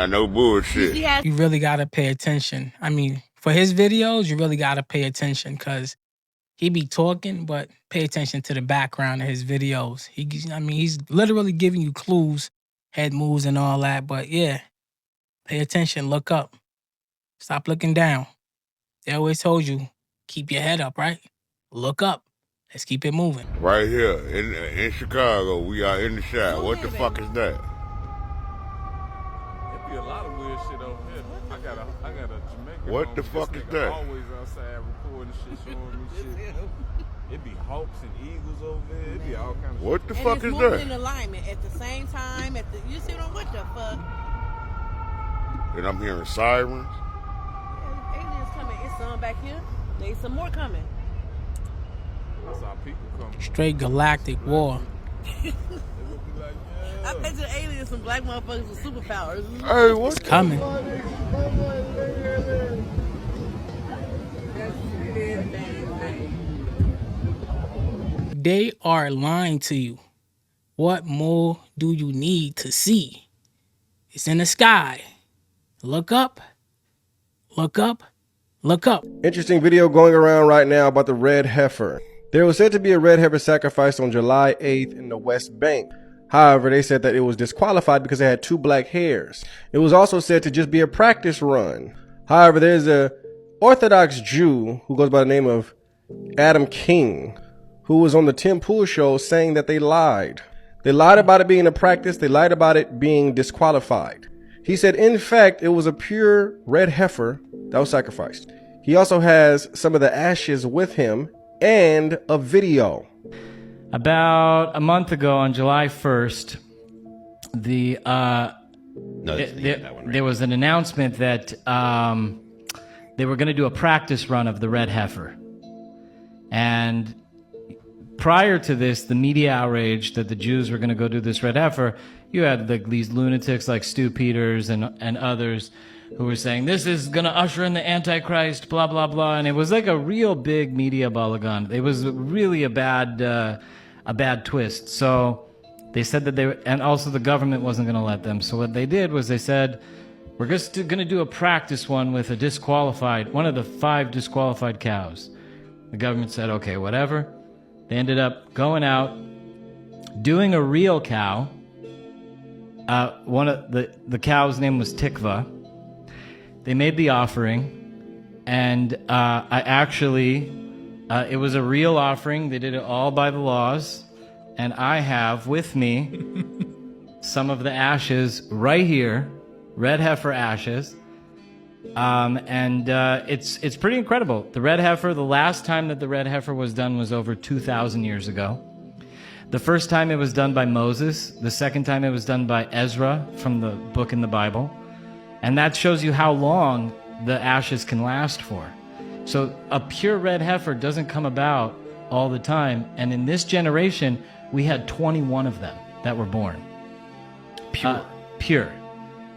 [SPEAKER 19] no bullshit.
[SPEAKER 3] You really got to pay attention. I mean, for his videos, you really got to pay attention because he be talking, but pay attention to the background of his videos. He's literally giving you clues, head moves and all that. But yeah, pay attention, look up. Stop looking down. They always told you, keep your head up, right? Look up. Let's keep it moving.
[SPEAKER 19] Right here in Chicago, we are in the shop. What the fuck is that?
[SPEAKER 9] It be a lot of weird shit over here. I got a Jamaican.
[SPEAKER 19] What the fuck is that?
[SPEAKER 9] Always outside recording shit, showing me shit. It be hawks and eagles over there. It be all kinds of shit.
[SPEAKER 19] What the
[SPEAKER 20] and
[SPEAKER 19] fuck
[SPEAKER 20] it's
[SPEAKER 19] is
[SPEAKER 20] moving
[SPEAKER 19] that?
[SPEAKER 20] in alignment at the same time. You see what the fuck?
[SPEAKER 19] And I'm hearing sirens.
[SPEAKER 20] Yeah, aliens coming. It's some back here. There's some more coming.
[SPEAKER 9] I saw people coming.
[SPEAKER 3] Straight galactic war.
[SPEAKER 20] I bet you aliens some black motherfuckers with superpowers.
[SPEAKER 19] Hey, what's
[SPEAKER 3] coming? They are lying to you. What more do you need to see? It's in the sky. Look up. Look up. Look up.
[SPEAKER 15] Interesting video going around right now about the red heifer. There was said to be a red heifer sacrificed on July 8th in the West Bank. However, they said that it was disqualified because it had 2 black hairs. It was also said to just be a practice run. However, there's a Orthodox Jew who goes by the name of Adam King, who was on the Tim Pool show saying that they lied. They lied about it being a practice. They lied about it being disqualified. He said, in fact, it was a pure red heifer that was sacrificed. He also has some of the ashes with him and a video.
[SPEAKER 21] About a month ago on July 1st, there was an announcement that they were going to do a practice run of the red heifer. And prior to this, the media outrage that the Jews were going to go do this red heifer, you had these lunatics like Stu Peters and others who were saying, this is going to usher in the Antichrist, blah, blah, blah. And it was like a real big media balagan. It was really a bad twist. So they said that and also the government wasn't going to let them. So what they did was they said, we're just going to do a practice one with one of the 5 disqualified cows. The government said, okay, whatever. They ended up going out, doing a real cow. One of the cow's name was Tikva. They made the offering, and it was a real offering. They did it all by the laws, and I have with me some of the ashes right here, red heifer ashes, and it's pretty incredible. The red heifer, the last time that the red heifer was done was over 2,000 years ago. The first time it was done by Moses. The second time it was done by Ezra from the book in the Bible. And that shows you how long the ashes can last for. So a pure red heifer doesn't come about all the time. And in this generation, we had 21 of them that were born. Pure.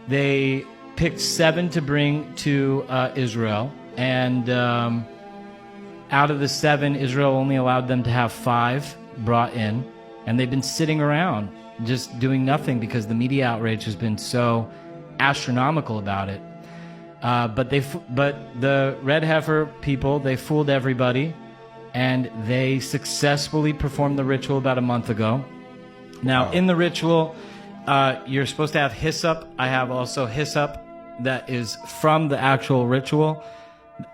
[SPEAKER 21] They picked 7 to bring to Israel. And out of the 7, Israel only allowed them to have 5 brought in. And they've been sitting around just doing nothing because the media outrage has been so astronomical about it. But the red heifer people, they fooled everybody, and they successfully performed the ritual about a month ago. Now, in the ritual, you're supposed to have hyssop. I have also hyssop that is from the actual ritual,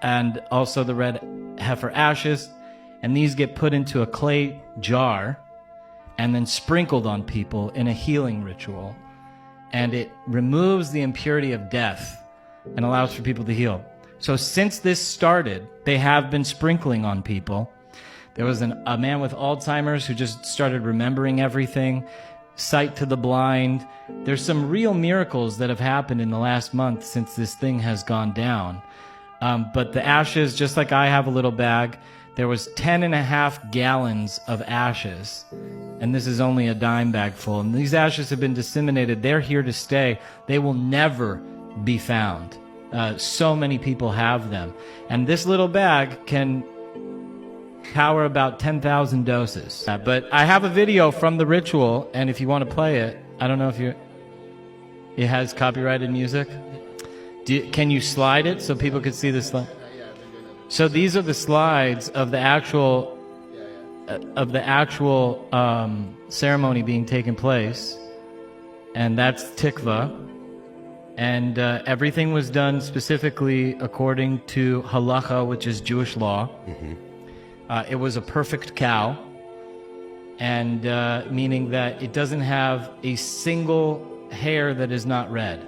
[SPEAKER 21] and also the red heifer ashes. And these get put into a clay jar and then sprinkled on people in a healing ritual. And it removes the impurity of death and allows for people to heal. So since this started, they have been sprinkling on people. There was a man with Alzheimer's who just started remembering everything, sight to the blind. There's some real miracles that have happened in the last month since this thing has gone down. But the ashes, just like I have a little bag, there was 10.5 gallons of ashes. And this is only a dime bag full. And these ashes have been disseminated. They're here to stay. They will never be found. So many people have them. And this little bag can power about 10,000 doses. But I have a video from the ritual, and if you want to play it, I don't know if it has copyrighted music. Can you slide it so people could see the slide? So these are the slides of the actual ceremony being taken place, and that's tikva. And everything was done specifically according to halacha, which is Jewish law. It was a perfect cow, and meaning that it doesn't have a single hair that is not red.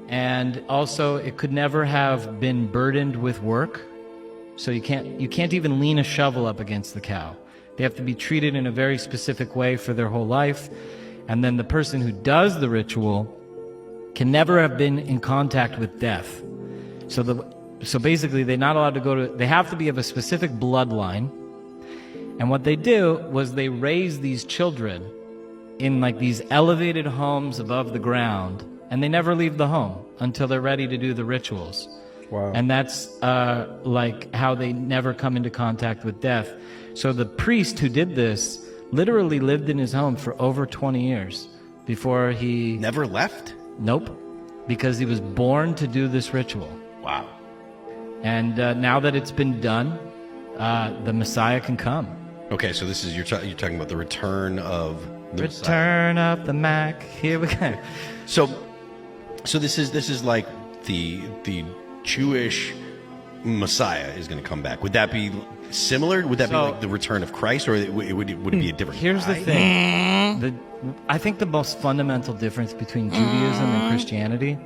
[SPEAKER 21] And also, it could never have been burdened with work, so you can't even lean a shovel up against the cow. They have to be treated in a very specific way for their whole life. And then the person who does the ritual can never have been in contact with death. So basically, they're not allowed to go to. They have to be of a specific bloodline. And what they do was they raise these children in like these elevated homes above the ground, and they never leave the home until they're ready to do the rituals.
[SPEAKER 15] Wow.
[SPEAKER 21] And that's like how they never come into contact with death. So the priest who did this literally lived in his home for over 20 years before he...
[SPEAKER 1] Never left?
[SPEAKER 21] Nope. Because he was born to do this ritual.
[SPEAKER 1] Wow.
[SPEAKER 21] And now that it's been done, the Messiah can come.
[SPEAKER 1] Okay, so this is you're talking about the return of the
[SPEAKER 21] Return of the Mac. Here we go.
[SPEAKER 1] So this is like the Jewish Messiah is going to come back. Would that be similar? Would that be like the return of Christ, or would it be a different?
[SPEAKER 21] Here's the
[SPEAKER 1] guy?
[SPEAKER 21] thing. I think the most fundamental difference between Judaism and Christianity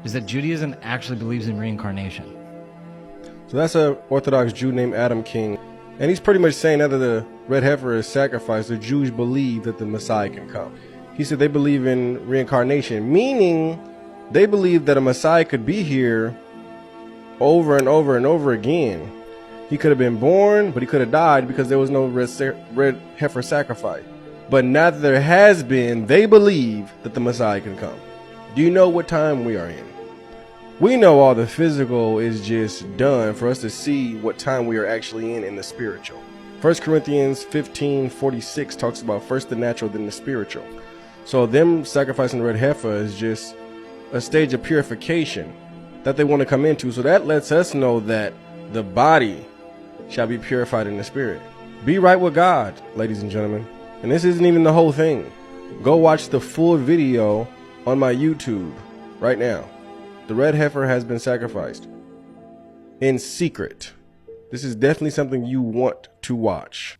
[SPEAKER 21] is that Judaism actually believes in reincarnation.
[SPEAKER 15] So that's an Orthodox Jew named Adam King. And he's pretty much saying that the red heifer is sacrificed, the Jews believe that the Messiah can come. He said they believe in reincarnation, meaning they believe that a Messiah could be here over and over and over again. He could have been born, but he could have died because there was no red heifer sacrifice. But now that there has been, they believe that the Messiah can come. Do you know what time we are in? We know all the physical is just done for us to see what time we are actually in the spiritual. 1 Corinthians 15:46 talks about first the natural, then the spiritual. So them sacrificing the red heifer is just a stage of purification that they want to come into. So that lets us know that the body shall be purified in the spirit. Be right with God, ladies and gentlemen. And this isn't even the whole thing. Go watch the full video on my YouTube right now. The red heifer has been sacrificed in secret. This is definitely something you want to watch.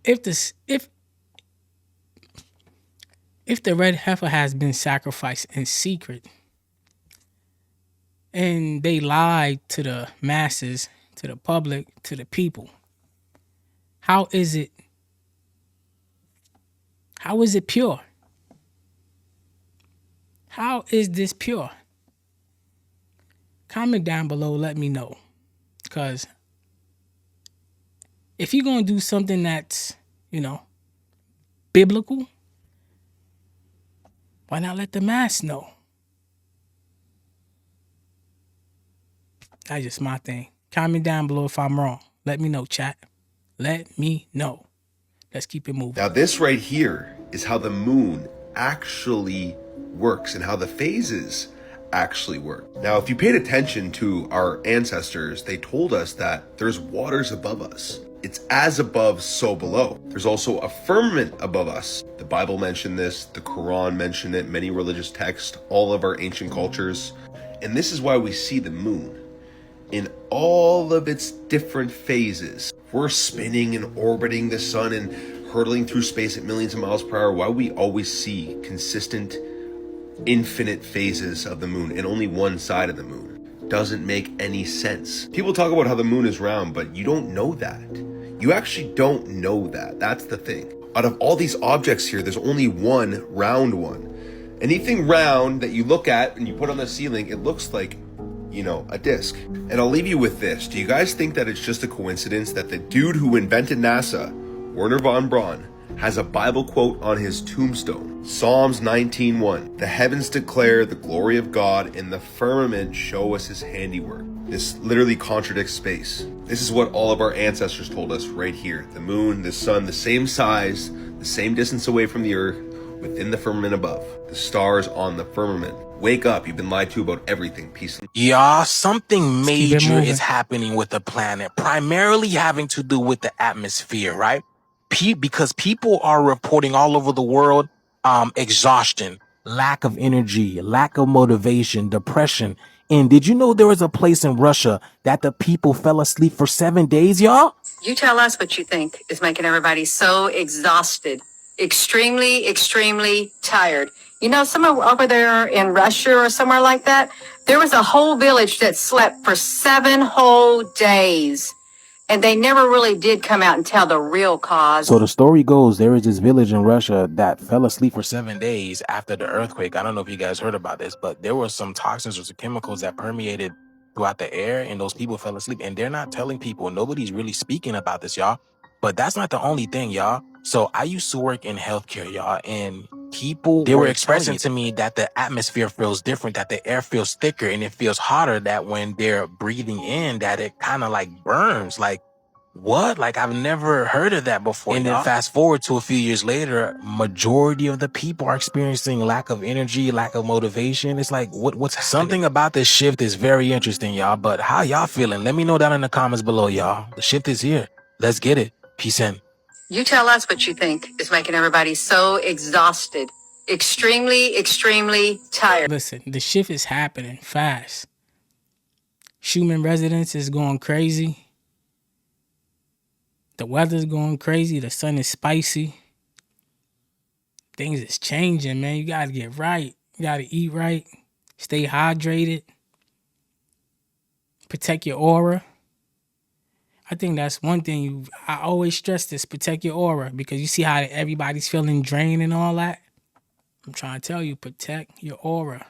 [SPEAKER 3] If the red heifer has been sacrificed in secret and they lied to the masses, to the public, to the people, how is it pure? How is this pure? Comment down below, let me know. Because if you're going to do something that's, biblical, why not let the mass know? That's just my thing. Comment down below if I'm wrong. Let me know, chat. Let me know. Let's keep it moving.
[SPEAKER 22] Now this right here is how the moon actually works and how the phases
[SPEAKER 4] actually work. Now, if you paid attention to our ancestors, they told us that there's waters above us. It's as above, so below. There's also a firmament above us. The Bible mentioned this, the Quran mentioned it, many religious texts, all of our ancient cultures. And this is why we see the moon in all of its different phases. We're spinning and orbiting the sun and hurtling through space at millions of miles per hour. Why we always see consistent, infinite phases of the moon and only one side of the moon doesn't make any sense. People talk about how the moon is round, but you don't know that. You actually don't know that. That's the thing. Out of all these objects here, there's only one round one. Anything round that you look at and you put on the ceiling, it looks like, you know, a disc. And I'll leave you with this. Do you guys think that it's just a coincidence that the dude who invented NASA, Wernher von Braun, has a Bible quote on his tombstone? Psalms 19:1. The heavens declare the glory of God, and the firmament show us his handiwork. This literally contradicts space. This is what all of our ancestors told us right here. The moon, the sun, the same size, the same distance away from the earth, within the firmament above. The stars on the firmament. Wake up, you've been lied to about everything. Peace.
[SPEAKER 22] Y'all, something major is happening with the planet, primarily having to do with the atmosphere, right? Because people are reporting all over the world exhaustion, lack of energy, lack of motivation, depression. And did you know there was a place in Russia that the people fell asleep for 7 days, y'all?
[SPEAKER 23] You tell us what you think is making everybody so exhausted, extremely, extremely tired. You know, somewhere over there in Russia or somewhere like that, there was a whole village that slept for 7 whole days. And they never really did come out and tell the real cause.
[SPEAKER 22] So the story goes, there is this village in Russia that fell asleep for 7 days after the earthquake. I don't know if you guys heard about this, but there were some toxins or some chemicals that permeated throughout the air, and those people fell asleep. And they're not telling people. Nobody's really speaking about this, y'all. But that's not the only thing, y'all. So I used to work in healthcare, y'all, and people, they were expressing to me that the atmosphere feels different, that the air feels thicker and it feels hotter, that when they're breathing in, that it kind of like burns. Like, what? Like, I've never heard of that before. And then fast forward to a few years later, majority of the people are experiencing lack of energy, lack of motivation. It's like, what's happening? Something about this shift is very interesting, y'all. But how y'all feeling? Let me know down in the comments below, y'all. The shift is here. Let's get it. Peace in.
[SPEAKER 23] You tell us what you think is making everybody so exhausted, extremely, extremely tired.
[SPEAKER 3] Listen, the shift is happening fast. Schumann residence is going crazy. The weather's going crazy. The sun is spicy. Things is changing, man. You got to get right. You got to eat right. Stay hydrated. Protect your aura. I think that's one thing I always stress this, protect your aura, because you see how everybody's feeling drained and all that. I'm trying to tell you, protect your aura.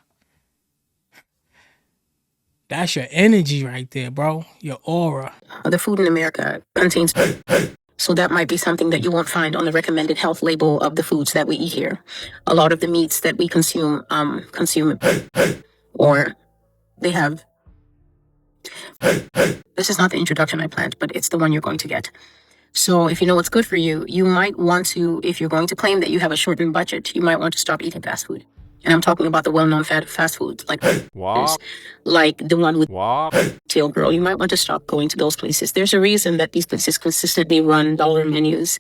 [SPEAKER 3] That's your energy right there, bro. Your aura.
[SPEAKER 24] The food in America contains, so that might be something that you won't find on the recommended health label of the foods that we eat here. A lot of the meats that we consume, or they have. This is not the introduction I planned, but it's the one you're going to get. So if you know what's good for you, you might want to, if you're going to claim that you have a shortened budget, you might want to stop eating fast food. And I'm talking about the well-known fast foods, like like the one with Tail Girl. You might want to stop going to those places. There's a reason that these places consistently run dollar menus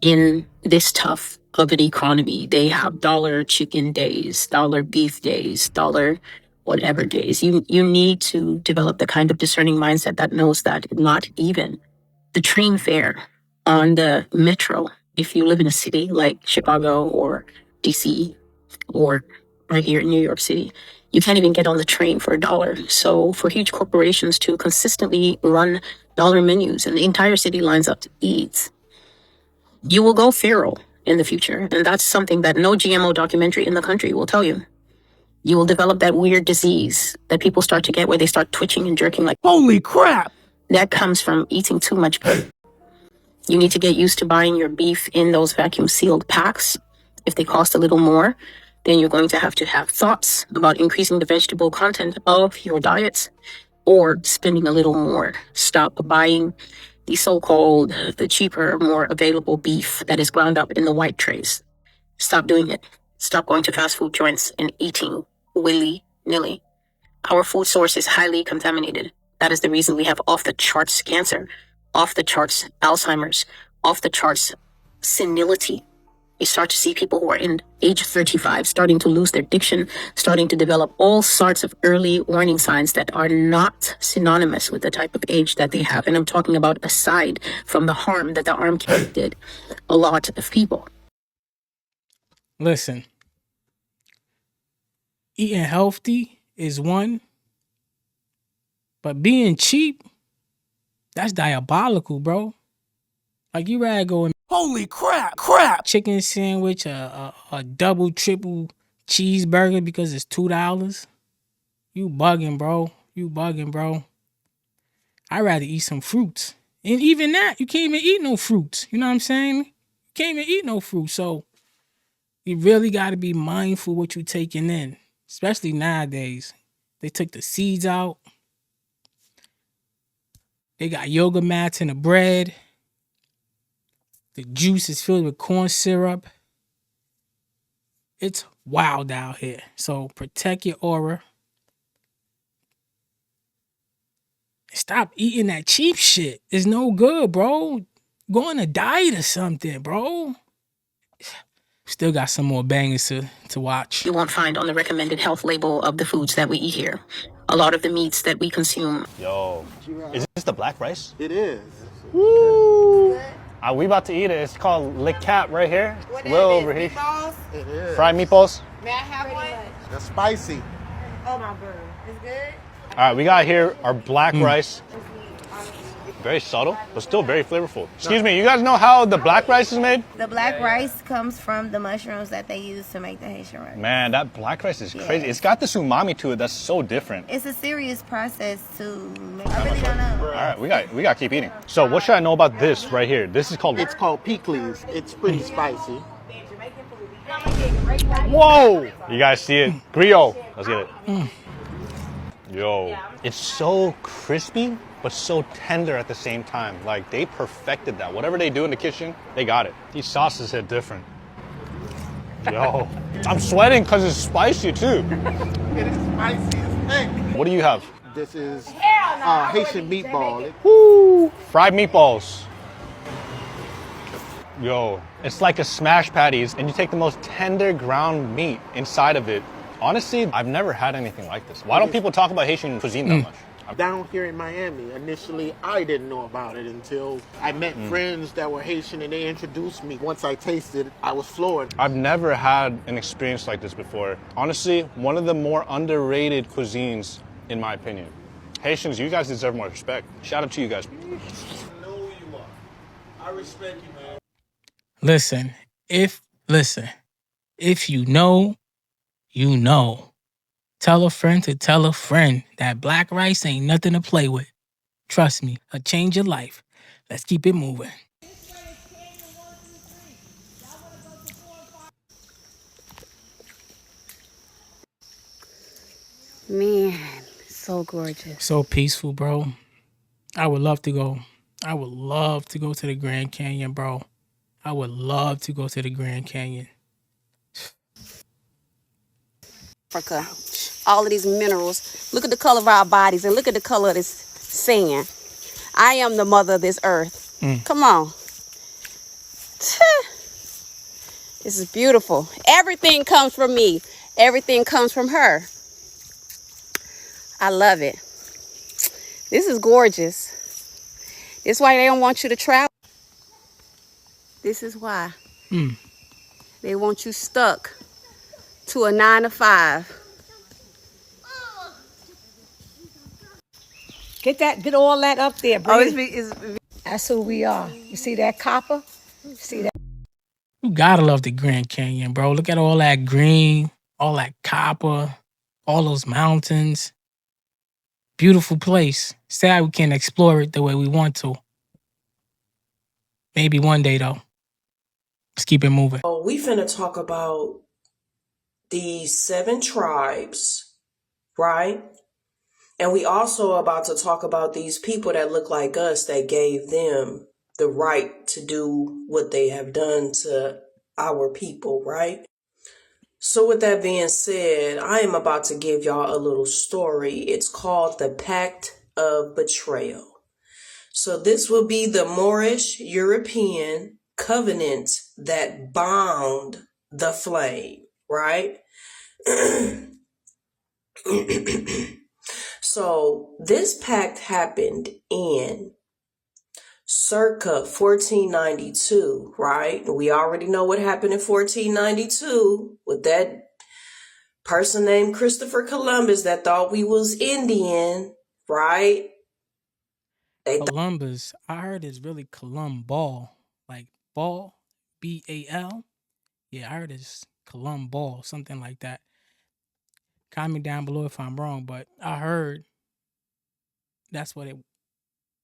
[SPEAKER 24] in this tough of an economy. They have dollar chicken days, dollar beef days, dollar whatever days. You need to develop the kind of discerning mindset that knows that not even the train fare on the metro, if you live in a city like Chicago or DC or right here in New York City, you can't even get on the train for $1. So for huge corporations to consistently run dollar menus and the entire city lines up to eat, you will go feral in the future. And that's something that no GMO documentary in the country will tell you. You will develop that weird disease that people start to get where they start twitching and jerking like, holy crap! That comes from eating too much. You need to get used to buying your beef in those vacuum sealed packs. If they cost a little more, then you're going to have thoughts about increasing the vegetable content of your diets or spending a little more. Stop buying the so-called, the cheaper, more available beef that is ground up in the white trays. Stop doing it. Stop going to fast food joints and eating willy-nilly. Our food source is highly contaminated. That is the reason we have off the charts cancer, off the charts Alzheimer's, off the charts senility. You start to see people who are in age 35 starting to lose their diction, starting to develop all sorts of early warning signs that are not synonymous with the type of age that they have. And I'm talking about aside from the harm that the arm cancer did a lot of people.
[SPEAKER 3] Listen, eating healthy is one, but being cheap, that's diabolical, bro. Like, you rather go and holy crap, chicken sandwich, a double, triple cheeseburger because it's $2. You bugging, bro. You bugging, bro. I'd rather eat some fruits. And even that, you can't even eat no fruits. You know what I'm saying? You can't even eat no fruit. So you really got to be mindful what you're taking in, especially nowadays. They took the seeds out. They got yoga mats in the bread. The juice is filled with corn syrup. It's wild out here. So protect your aura. Stop eating that cheap shit. It's no good, bro. Go on a diet or something, bro. Still got some more bangers to watch.
[SPEAKER 24] You won't find on the recommended health label of the foods that we eat here. A lot of the meats that we consume.
[SPEAKER 5] Yo, is this the black rice?
[SPEAKER 10] It is.
[SPEAKER 5] Woo! We about to eat it. It's called Lick Cap right here. Will over here.
[SPEAKER 10] Meatballs? It is.
[SPEAKER 5] Fried meatballs.
[SPEAKER 10] May I have one? They're spicy.
[SPEAKER 20] Oh my god. It's good?
[SPEAKER 5] All right, we got here our black rice. Very subtle, but still very flavorful. Excuse me, you guys know how the black rice is made?
[SPEAKER 11] The black rice comes from the mushrooms that they use to make the Haitian rice.
[SPEAKER 5] Man, that black rice is crazy. It's got this umami to it that's so different.
[SPEAKER 11] It's a serious process to make. I really don't know.
[SPEAKER 5] All right, we got to keep eating. So what should I know about this right here? This is called...
[SPEAKER 10] It's called pickles. It's pretty spicy.
[SPEAKER 5] Whoa! You guys see it? Griot. Let's get it. Yo, it's so crispy, but so tender at the same time. Like, they perfected that. Whatever they do in the kitchen, they got it. These sauces hit different. Yo, I'm sweating because it's spicy too.
[SPEAKER 10] It is spicy as heck.
[SPEAKER 5] What do you have?
[SPEAKER 10] This is Haitian meatball.
[SPEAKER 5] Woo! Fried meatballs. Yo, it's like a smash patties, and you take the most tender ground meat inside of it. Honestly, I've never had anything like this. Why don't people talk about Haitian cuisine that much?
[SPEAKER 10] Down here in Miami, initially, I didn't know about it until I met friends that were Haitian and they introduced me. Once I tasted it, I was floored.
[SPEAKER 5] I've never had an experience like this before. Honestly, one of the more underrated cuisines, in my opinion. Haitians, you guys deserve more respect. Shout out to you guys.
[SPEAKER 10] I know who you are. I respect you, man.
[SPEAKER 3] Listen, if you know, you know. Tell a friend to tell a friend that black rice ain't nothing to play with. Trust me, it'll change your life. Let's keep it moving.
[SPEAKER 24] Man, so gorgeous.
[SPEAKER 3] So peaceful, bro. I would love to go. I would love to go to the Grand Canyon, bro. I would love to go to the Grand Canyon.
[SPEAKER 24] Africa, all of these minerals. Look at the color of our bodies and look at the color of this sand. I am the mother of this earth. Come on. This is beautiful. Everything comes from me. Everything comes from her. I love it. This is gorgeous. This is why they don't want you to travel. This is why. They want you stuck to a 9 to 5.
[SPEAKER 12] Get all that up there, bro.
[SPEAKER 24] Oh,
[SPEAKER 12] That's who we are. You see that copper? You see that?
[SPEAKER 3] You gotta love the Grand Canyon, bro. Look at all that green, all that copper, all those mountains. Beautiful place. Sad we can't explore it the way we want to. Maybe one day, though. Let's keep it moving.
[SPEAKER 25] Oh, we finna talk about the 7 tribes, right? And we also about to talk about these people that look like us that gave them the right to do what they have done to our people, right? So with that being said, I am about to give y'all a little story. It's called the Pact of Betrayal. So this will be the Moorish European covenant that bound the flame, right? So this pact happened in circa 1492, right? We already know what happened in 1492 with that person named Christopher Columbus that thought we was Indian, right?
[SPEAKER 3] Columbus, I heard it's really Columbal, like ball, BAL. Yeah, I heard it's Columbal, something like that. Comment down below if I'm wrong, but I heard that's what it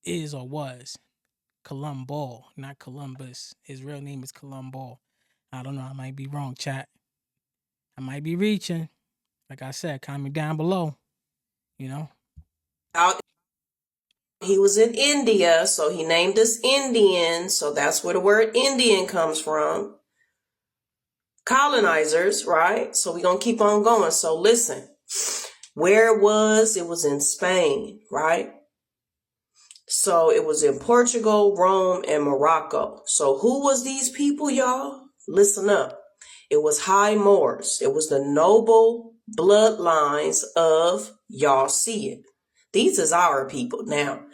[SPEAKER 3] is or was. Columbal, not Columbus. His real name is Columbal. I don't know. I might be wrong, chat. I might be reaching. Like I said, comment down below. You know?
[SPEAKER 25] He was in India, so he named us Indian. So that's where the word Indian comes from. Colonizers, right? So we're going to keep on going. So listen, where it was in Spain, right? So it was in Portugal, Rome, and Morocco. So who was these people, y'all? Listen up. It was high Moors. It was the noble bloodlines of, y'all see it. These is our people. Now,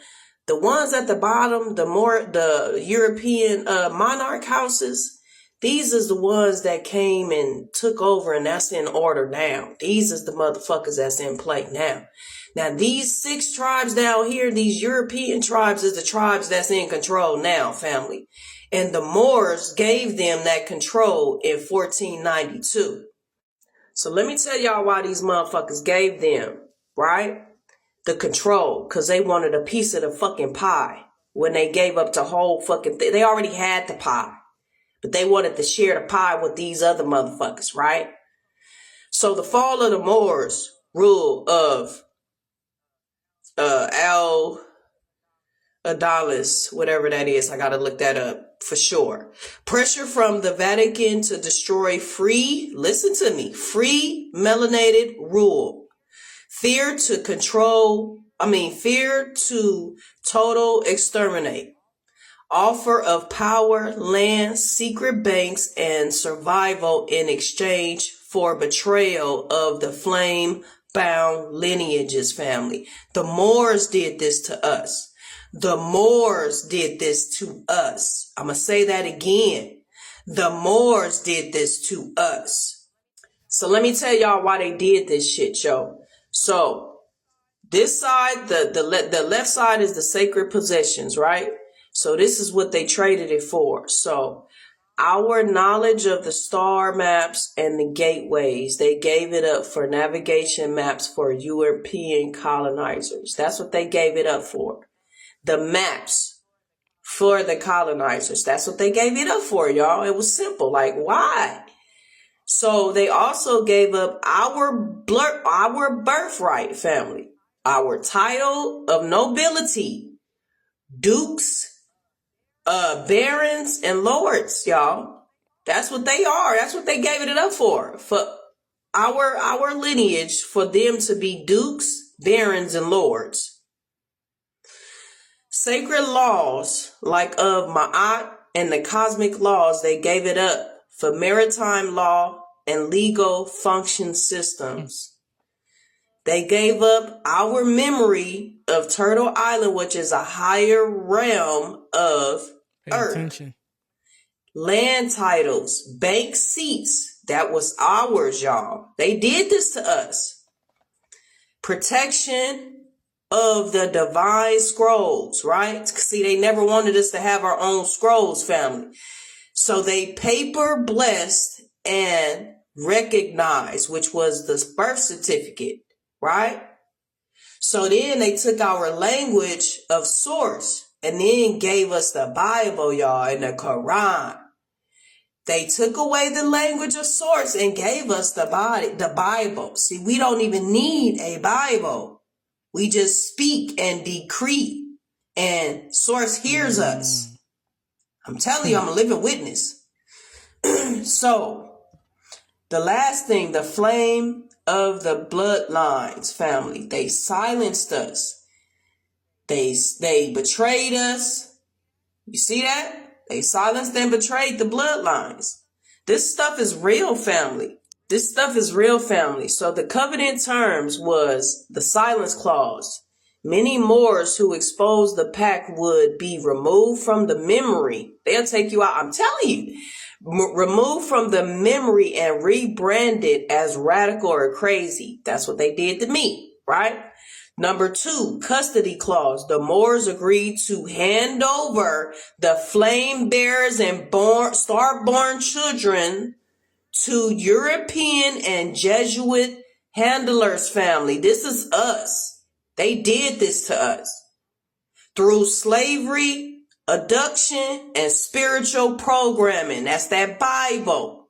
[SPEAKER 25] the ones at the bottom, the European monarch houses, these is the ones that came and took over, and that's in order now. These is the motherfuckers that's in play now. Now, these 6 tribes down here, these European tribes, is the tribes that's in control now, family. And the Moors gave them that control in 1492. So let me tell y'all why these motherfuckers gave them, right, the control. Because they wanted a piece of the fucking pie when they gave up the whole fucking thing. They already had the pie, but they wanted to share the pie with these other motherfuckers, right? So the fall of the Moors rule of Al-Adalis, whatever that is. I got to look that up for sure. Pressure from the Vatican to destroy free, listen to me, free melanated rule. Fear to total exterminate. Offer of power, land, secret banks, and survival in exchange for betrayal of the flame-bound lineages, family. The Moors did this to us. The Moors did this to us. I'm going to say that again. The Moors did this to us. So let me tell y'all why they did this shit, yo. So this side, the left side is the sacred possessions, right? So this is what they traded it for. So our knowledge of the star maps and the gateways, they gave it up for navigation maps for European colonizers. That's what they gave it up for. The maps for the colonizers. That's what they gave it up for, y'all. It was simple. Like, why? So they also gave up our birthright, family. Our title of nobility. Dukes, barons, and lords, y'all. That's what they are. That's what they gave it up for. For our lineage, for them to be dukes, barons, and lords. Sacred laws, like of Ma'at and the cosmic laws, they gave it up for maritime law and legal function systems. They gave up our memory of Turtle Island, which is a higher realm of Earth.
[SPEAKER 3] Attention.
[SPEAKER 25] Land titles, bank seats, that was ours, y'all. They did this to us. Protection of the divine scrolls, right? See, they never wanted us to have our own scrolls, family. So they paper blessed and recognized, which was the birth certificate, right? So then they took our language of source and then gave us the Bible, y'all, and the Quran. They took away the language of source and gave us the Bible. See, we don't even need a Bible. We just speak and decree, and source hears us. I'm telling you, I'm a living witness. So The last thing, the flame of the bloodlines, family. They silenced us. They betrayed us. You see that? They silenced and betrayed the bloodlines. This stuff is real, family. This stuff is real, family. So the covenant terms was the silence clause. Many Moors who exposed the pact would be removed from the memory. They'll take you out. I'm telling you. Removed from the memory and rebranded as radical or crazy. That's what they did to me, right? Number 2, custody clause. The Moors agreed to hand over the flame bearers and star-born children to European and Jesuit handlers, family. This is us. They did this to us. Through slavery, abduction, and spiritual programming. That's that Bible.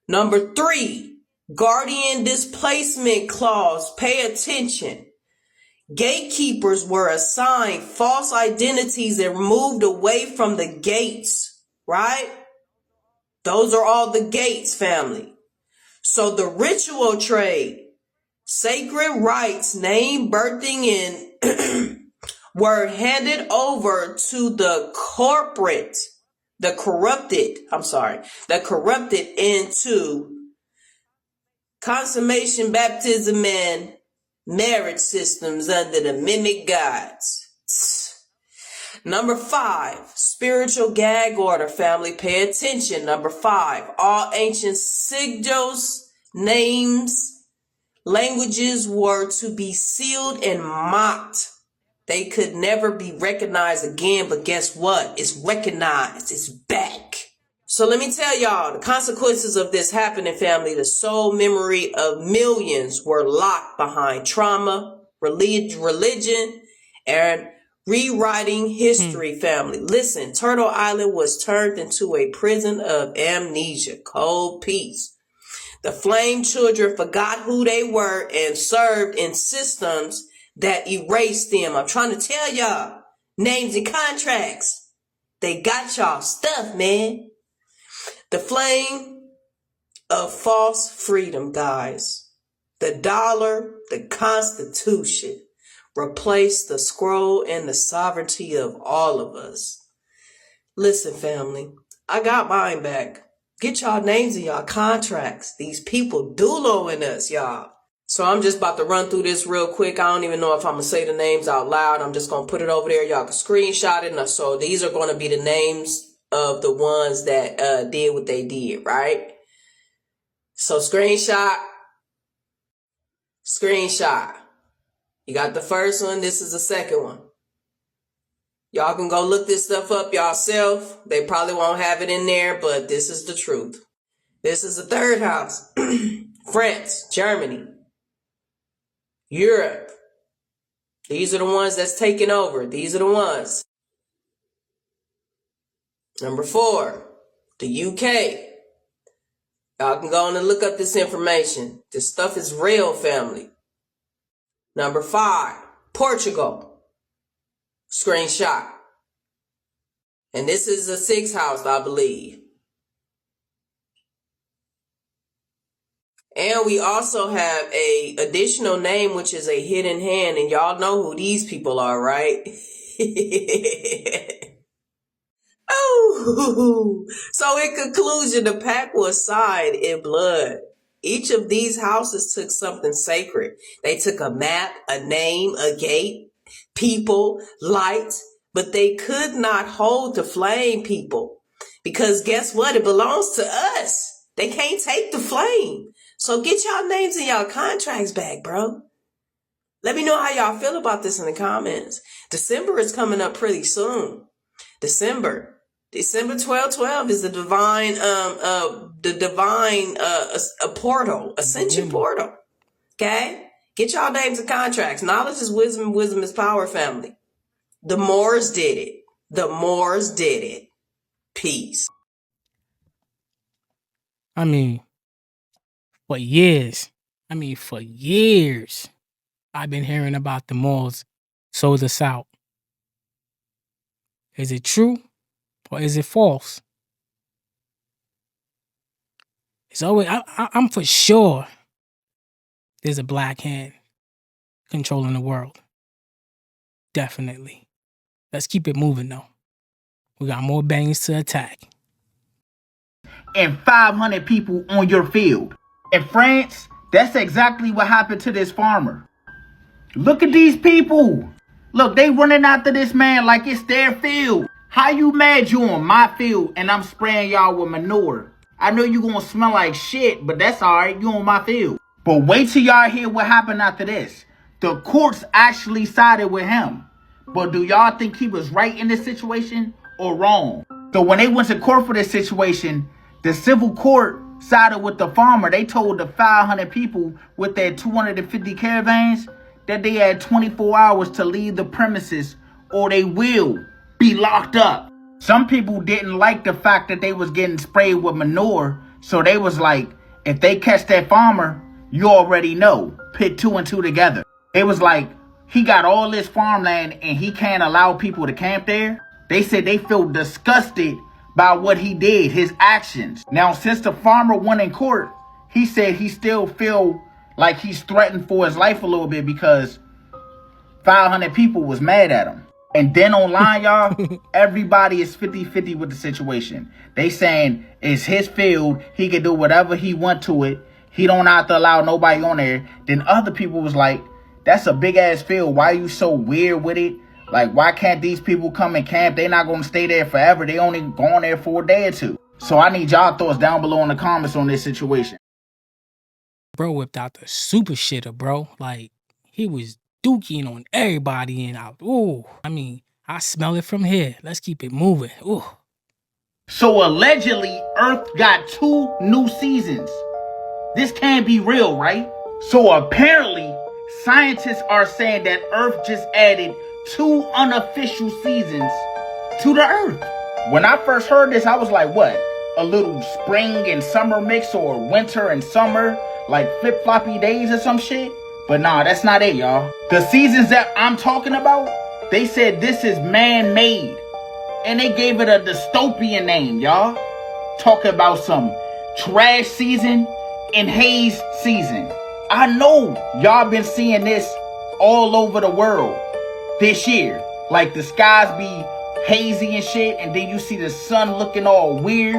[SPEAKER 25] Number 3, guardian displacement clause. Pay attention. Gatekeepers were assigned false identities and moved away from the gates, right? Those are all the gates, family. So the ritual trade, sacred rites, name, birthing, and were handed over to the corrupted into consummation, baptism, and marriage systems under the mimic gods. Number 5, spiritual gag order, family. Pay attention. Number 5, all ancient sigils, names, languages were to be sealed and mocked. They could never be recognized again, but guess what? It's recognized. It's back. So let me tell y'all, the consequences of this happening, family, the soul memory of millions were locked behind trauma, religion, and rewriting history, family. Listen, Turtle Island was turned into a prison of amnesia, cold peace. The flame children forgot who they were and served in systems that erased them. I'm trying to tell y'all, names and contracts. They got y'all stuff, man. The flame of false freedom, guys. The dollar, the Constitution, replaced the scroll and the sovereignty of all of us. Listen, family, I got mine back. Get y'all names in y'all contracts. These people duloing us, y'all. So I'm just about to run through this real quick. I don't even know if I'm going to say the names out loud. I'm just going to put it over there. Y'all can screenshot it. And so these are going to be the names of the ones that did what they did, right? So screenshot. You got the first one. This is the second one. Y'all can go look this stuff up yourself. They probably won't have it in there, but this is the truth. This is the third house. France, Germany, Europe. These are the ones that's taking over. These are the ones. Number 4, the UK. Y'all can go on and look up this information. This stuff is real, family. Number 5, Portugal. Screenshot. And this is the 6th house, I believe. And we also have a additional name, which is a hidden hand. And y'all know who these people are, right? Oh, so in conclusion, the pact was signed in blood. Each of these houses took something sacred. They took a map, a name, a gate, people, lights, but they could not hold the flame, people. Because guess what? It belongs to us. They can't take the flame. So get y'all names and y'all contracts back, bro. Let me know how y'all feel about this in the comments. December is coming up pretty soon. December 12/12 is the divine portal, ascension portal. Okay? Get y'all names and contracts. Knowledge is wisdom, wisdom is power, family. The Moors did it. Peace.
[SPEAKER 3] I mean, for years, I've been hearing about the Moors sold us out. Is it true or is it false? It's always I'm for sure there's a black hand controlling the world. Definitely. Let's keep it moving though. We got more bangers to attack.
[SPEAKER 6] And 500 people on your field. In France, that's exactly what happened to this farmer. Look at these people. Look, they running after this man like it's their field. How you mad you on my field and I'm spraying y'all with manure? I know you gonna smell like shit, but that's alright, you on my field. But wait till y'all hear what happened after this. The courts actually sided with him. But do y'all think he was right in this situation or wrong? So when they went to court for this situation, the civil court sided with the farmer. They told the 500 people with their 250 caravans that they had 24 hours to leave the premises or they will be locked up. Some people didn't like the fact that they was getting sprayed with manure, so they was like, if they catch that farmer, you already know. Put two and two together. It was like, he got all this farmland and he can't allow people to camp there. They said they feel disgusted by what he did, his actions. Now, since the farmer won in court, he said he still feel like he's threatened for his life a little bit because 500 people was mad at him. And then online, y'all, everybody is 50-50 with the situation. They saying it's his field. He can do whatever he want to it. He don't have to allow nobody on there. Then other people was like, that's a big ass field. Why are you so weird with it? Like, why can't these people come and camp? They not going to stay there forever. They only going there for a day or two. So I need y'all thoughts down below in the comments on this situation.
[SPEAKER 3] Bro whipped out the super shitter, bro. Like, he was dookie on everybody and out. Ooh, I mean, I smell it from here. Let's keep it moving. Ooh.
[SPEAKER 6] So allegedly, Earth got 2 new seasons. This can't be real, right? So apparently, scientists are saying that Earth just added 2 unofficial seasons to the Earth. When I first heard this, I was like, what? A little spring and summer mix or winter and summer? Like flip-floppy days or some shit? But nah, that's not it, y'all. The seasons that I'm talking about, they said this is man-made. And they gave it a dystopian name, y'all. Talking about some trash season and haze season. I know y'all been seeing this all over the world this year. Like the skies be hazy and shit, and then you see the sun looking all weird.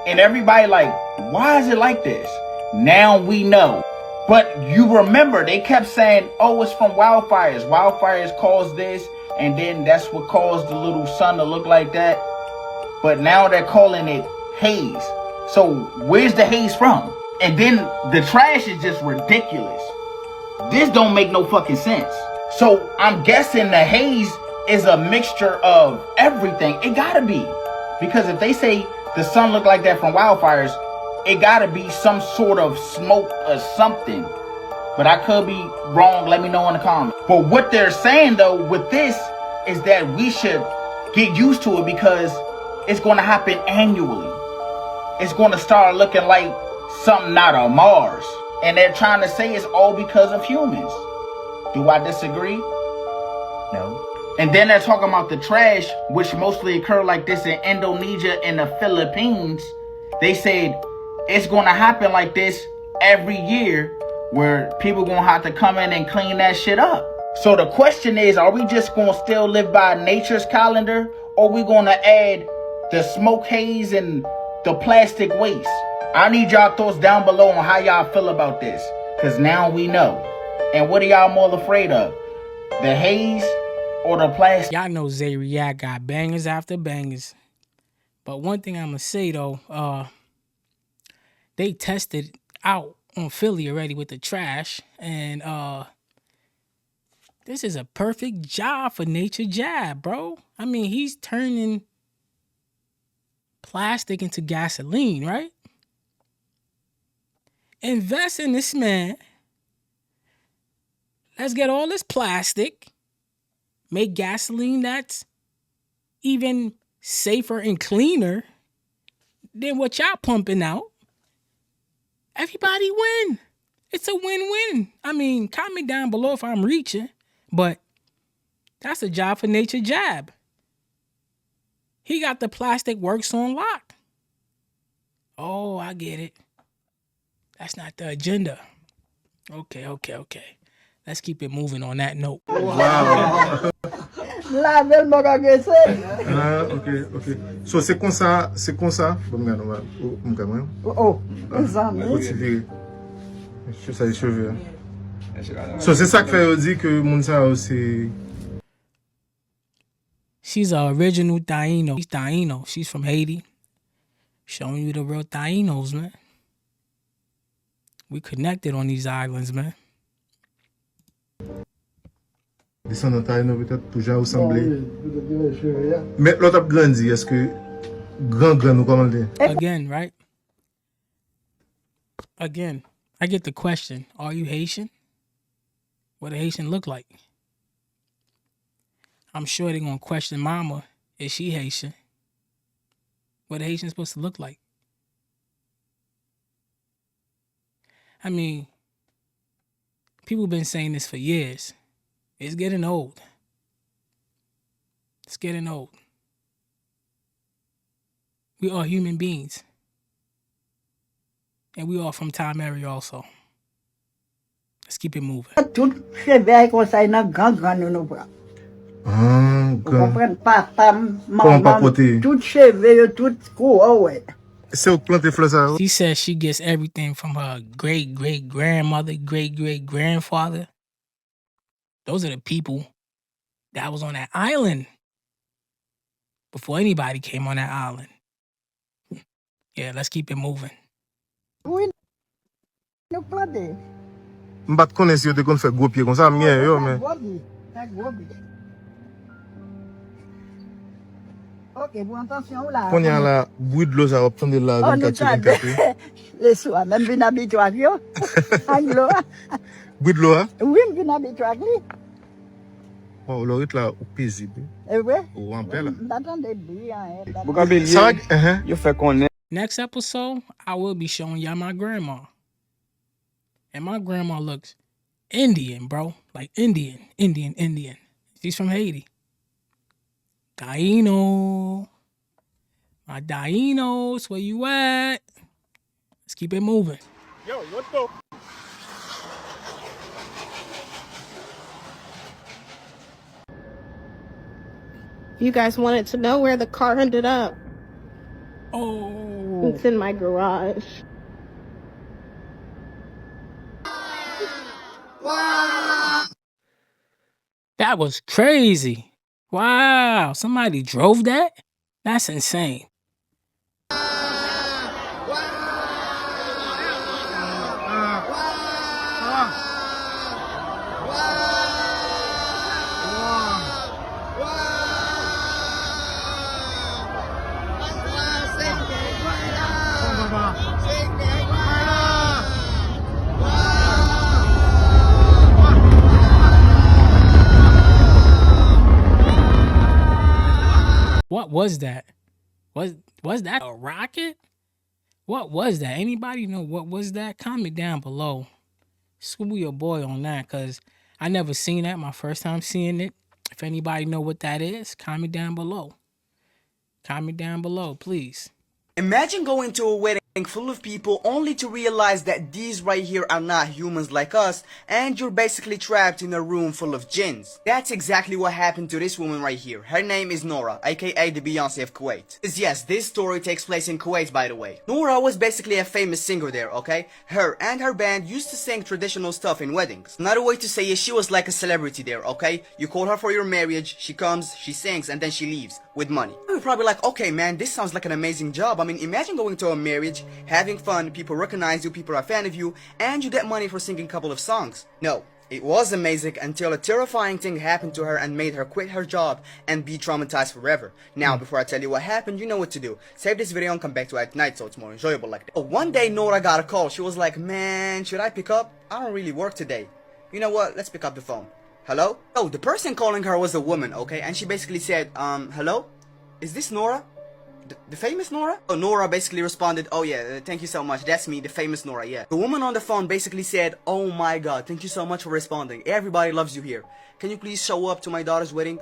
[SPEAKER 6] And everybody like, why is it like this? Now we know. But you remember, they kept saying, oh, it's from wildfires. Wildfires caused this, and then that's what caused the little sun to look like that. But now they're calling it haze. So where's the haze from? And then the trash is just ridiculous. This don't make no fucking sense. So I'm guessing the haze is a mixture of everything. It gotta be. Because if they say the sun looked like that from wildfires, it gotta be some sort of smoke or something. But I could be wrong. Let me know in the comments. But what they're saying though with this is that we should get used to it because it's gonna happen annually. It's gonna start looking like something out of Mars. And they're trying to say it's all because of humans. Do I disagree? No. And then they're talking about the trash, which mostly occur like this in Indonesia and the Philippines. They said it's going to happen like this every year where people going to have to come in and clean that shit up. So the question is, are we just going to still live by nature's calendar, or are we going to add the smoke haze and the plastic waste? I need y'all thoughts down below on how y'all feel about this, because now we know. And what are y'all more afraid of? The haze or the plastic?
[SPEAKER 3] Y'all know Zay React got bangers after bangers. But one thing I'm going to say, though, they tested out on Philly already with the trash. And this is a perfect job for Nature Jab, bro. I mean, he's turning plastic into gasoline, right? Invest in this man. Let's get all this plastic, make gasoline that's even safer and cleaner than what y'all pumping out. Everybody win. It's a win-win. I mean, comment down below if I'm reaching, but that's a job for Nature Jab. He got the plastic works on lock. Oh, I get it. That's not the agenda. Okay. Let's keep it moving on that note.
[SPEAKER 2] La belle m'a agressé. Ah, ok. So, c'est comme ça. Bon, regarde, oh, les amis. Je sais les cheveux. So, c'est ça qui fait dire que mon ça aussi.
[SPEAKER 3] She's a original Taino. She's Taino. She's from Haiti. Showing you the real Tainos, man. We connected on these islands, man.
[SPEAKER 2] Descendant Taino peut-être toujours ressemblé. Mais l'autre a grandi, est-ce que grand nous comment dire?
[SPEAKER 3] Again, right? Again, I get the question, are you Haitian? What a Haitian look like? I'm sure they're going to question mama, is she Haitian? What a Haitian supposed to look like? I mean, people been saying this for years. It's getting old. It's getting old. We are human beings. And we are from Time area also. Let's keep it moving.
[SPEAKER 2] Tout cheveux comme ça, il y a grand nous bras. Ah, grand. Papa, maman, tout cheveux, tout court, ouais. C'est au planter fleur ça.
[SPEAKER 3] She says she gets everything from her great-great-grandmother, great-great-grandfather. Those are the people that was on that island before anybody came on that island. Yeah, let's keep it moving.
[SPEAKER 2] Oui, nous planter. M'pas connais si te kon fait gros pied comme ça, mien yo mais. OK, bon attention là. On y a la bruit de l'eau ça va prendre la 24/24. Les soirs même vinn habitué yo. Anglo. Bruit de l'eau hein? Oui, vinn habitué avec lui. Oh, l'eau est là paisible. Eh ouais. Ou en paix là. M'attendez bien Ça va yo fait qu'on
[SPEAKER 3] Next episode, I will be showing y'all my grandma. And my grandma looks Indian, bro. Like Indian. She's from Haiti. Taino. My Dainos, where you at? Let's keep it moving.
[SPEAKER 5] Yo, let's go.
[SPEAKER 7] You guys wanted to know where the car ended up.
[SPEAKER 3] Oh.
[SPEAKER 7] It's in my garage.
[SPEAKER 3] That was crazy. Wow. Somebody drove that? That's insane. What was that? Was that a rocket? What was that? Anybody know what was that? Comment down below. School your boy on that, because I never seen that. My first time seeing it. If anybody know what that is, comment down below. Comment down below, please.
[SPEAKER 8] Imagine going to a wedding full of people only to realize that these right here are not humans like us, and you're basically trapped in a room full of jinns. That's exactly what happened to this woman right here. Her name is Nora, aka the Beyonce of Kuwait. Yes, this story takes place in Kuwait, by the way. Nora was basically a famous singer there, okay? Her and her band used to sing traditional stuff in weddings. Another way to say it, she was like a celebrity there, okay? You call her for your marriage, she comes, she sings, and then she leaves with money. You're probably like, okay man, this sounds like an amazing job. I mean, imagine going to a marriage, having fun, people recognize you, people are a fan of you, and you get money for singing a couple of songs. No, it was amazing until a terrifying thing happened to her and made her quit her job and be traumatized forever. Now, before I tell you what happened, you know what to do. Save this video and come back to it at night so it's more enjoyable like that. One day, Nora got a call. She was like, man, should I pick up? I don't really work today. You know what? Let's pick up the phone. Hello? Oh, the person calling her was a woman, okay? And she basically said, hello? Is this Nora? The famous Nora? Oh, Nora basically responded, oh yeah, thank you so much, that's me, the famous Nora, yeah. The woman on the phone basically said, oh my god, thank you so much for responding, everybody loves you here. Can you please show up to my daughter's wedding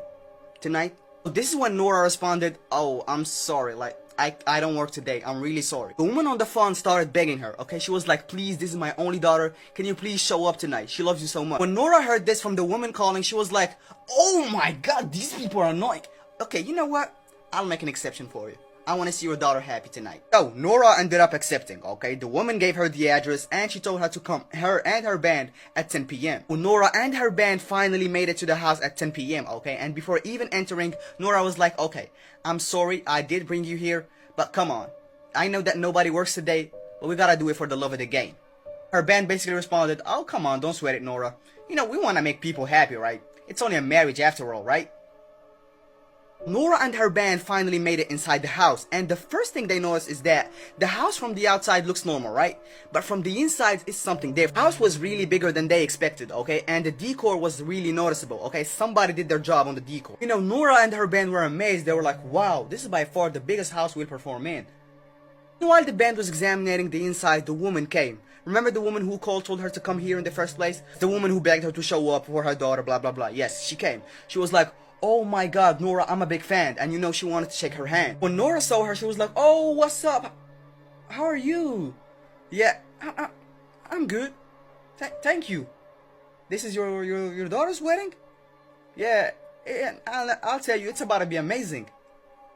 [SPEAKER 8] tonight? This is when Nora responded, oh, I'm sorry, like, I don't work today. I'm really sorry. The woman on the phone started begging her, okay? She was like, please, this is my only daughter. Can you please show up tonight? She loves you so much. When Nora heard this from the woman calling, she was like, oh my God, these people are annoying. Okay, you know what? I'll make an exception for you. I want to see your daughter happy tonight. So, Nora ended up accepting, okay? The woman gave her the address and she told her to come, her and her band, at 10 p.m. Well, Nora and her band finally made it to the house at 10 p.m., okay? And before even entering, Nora was like, okay, I'm sorry, I did bring you here, but come on. I know that nobody works today, but we gotta do it for the love of the game. Her band basically responded, oh, come on, don't sweat it, Nora. You know, we want to make people happy, right? It's only a marriage after all, right? Nora and her band finally made it inside the house, and the first thing they noticed is that the house from the outside looks normal, right? But from the inside is something different. The house was really bigger than they expected, okay? And the decor was really noticeable, okay? Somebody did their job on the decor. You know, Nora and her band were amazed. They were like, wow, this is by far the biggest house we'll perform in. While the band was examining the inside, the woman came. Remember the woman who told her to come here in the first place? The woman who begged her to show up for her daughter, blah, blah, blah. Yes, she came. She was like, oh my God, Nora, I'm a big fan. And you know, she wanted to shake her hand. When Nora saw her, she was like, oh, what's up? How are you? Yeah, I'm good. Thank you. This is your daughter's wedding? Yeah, I'll tell you, it's about to be amazing.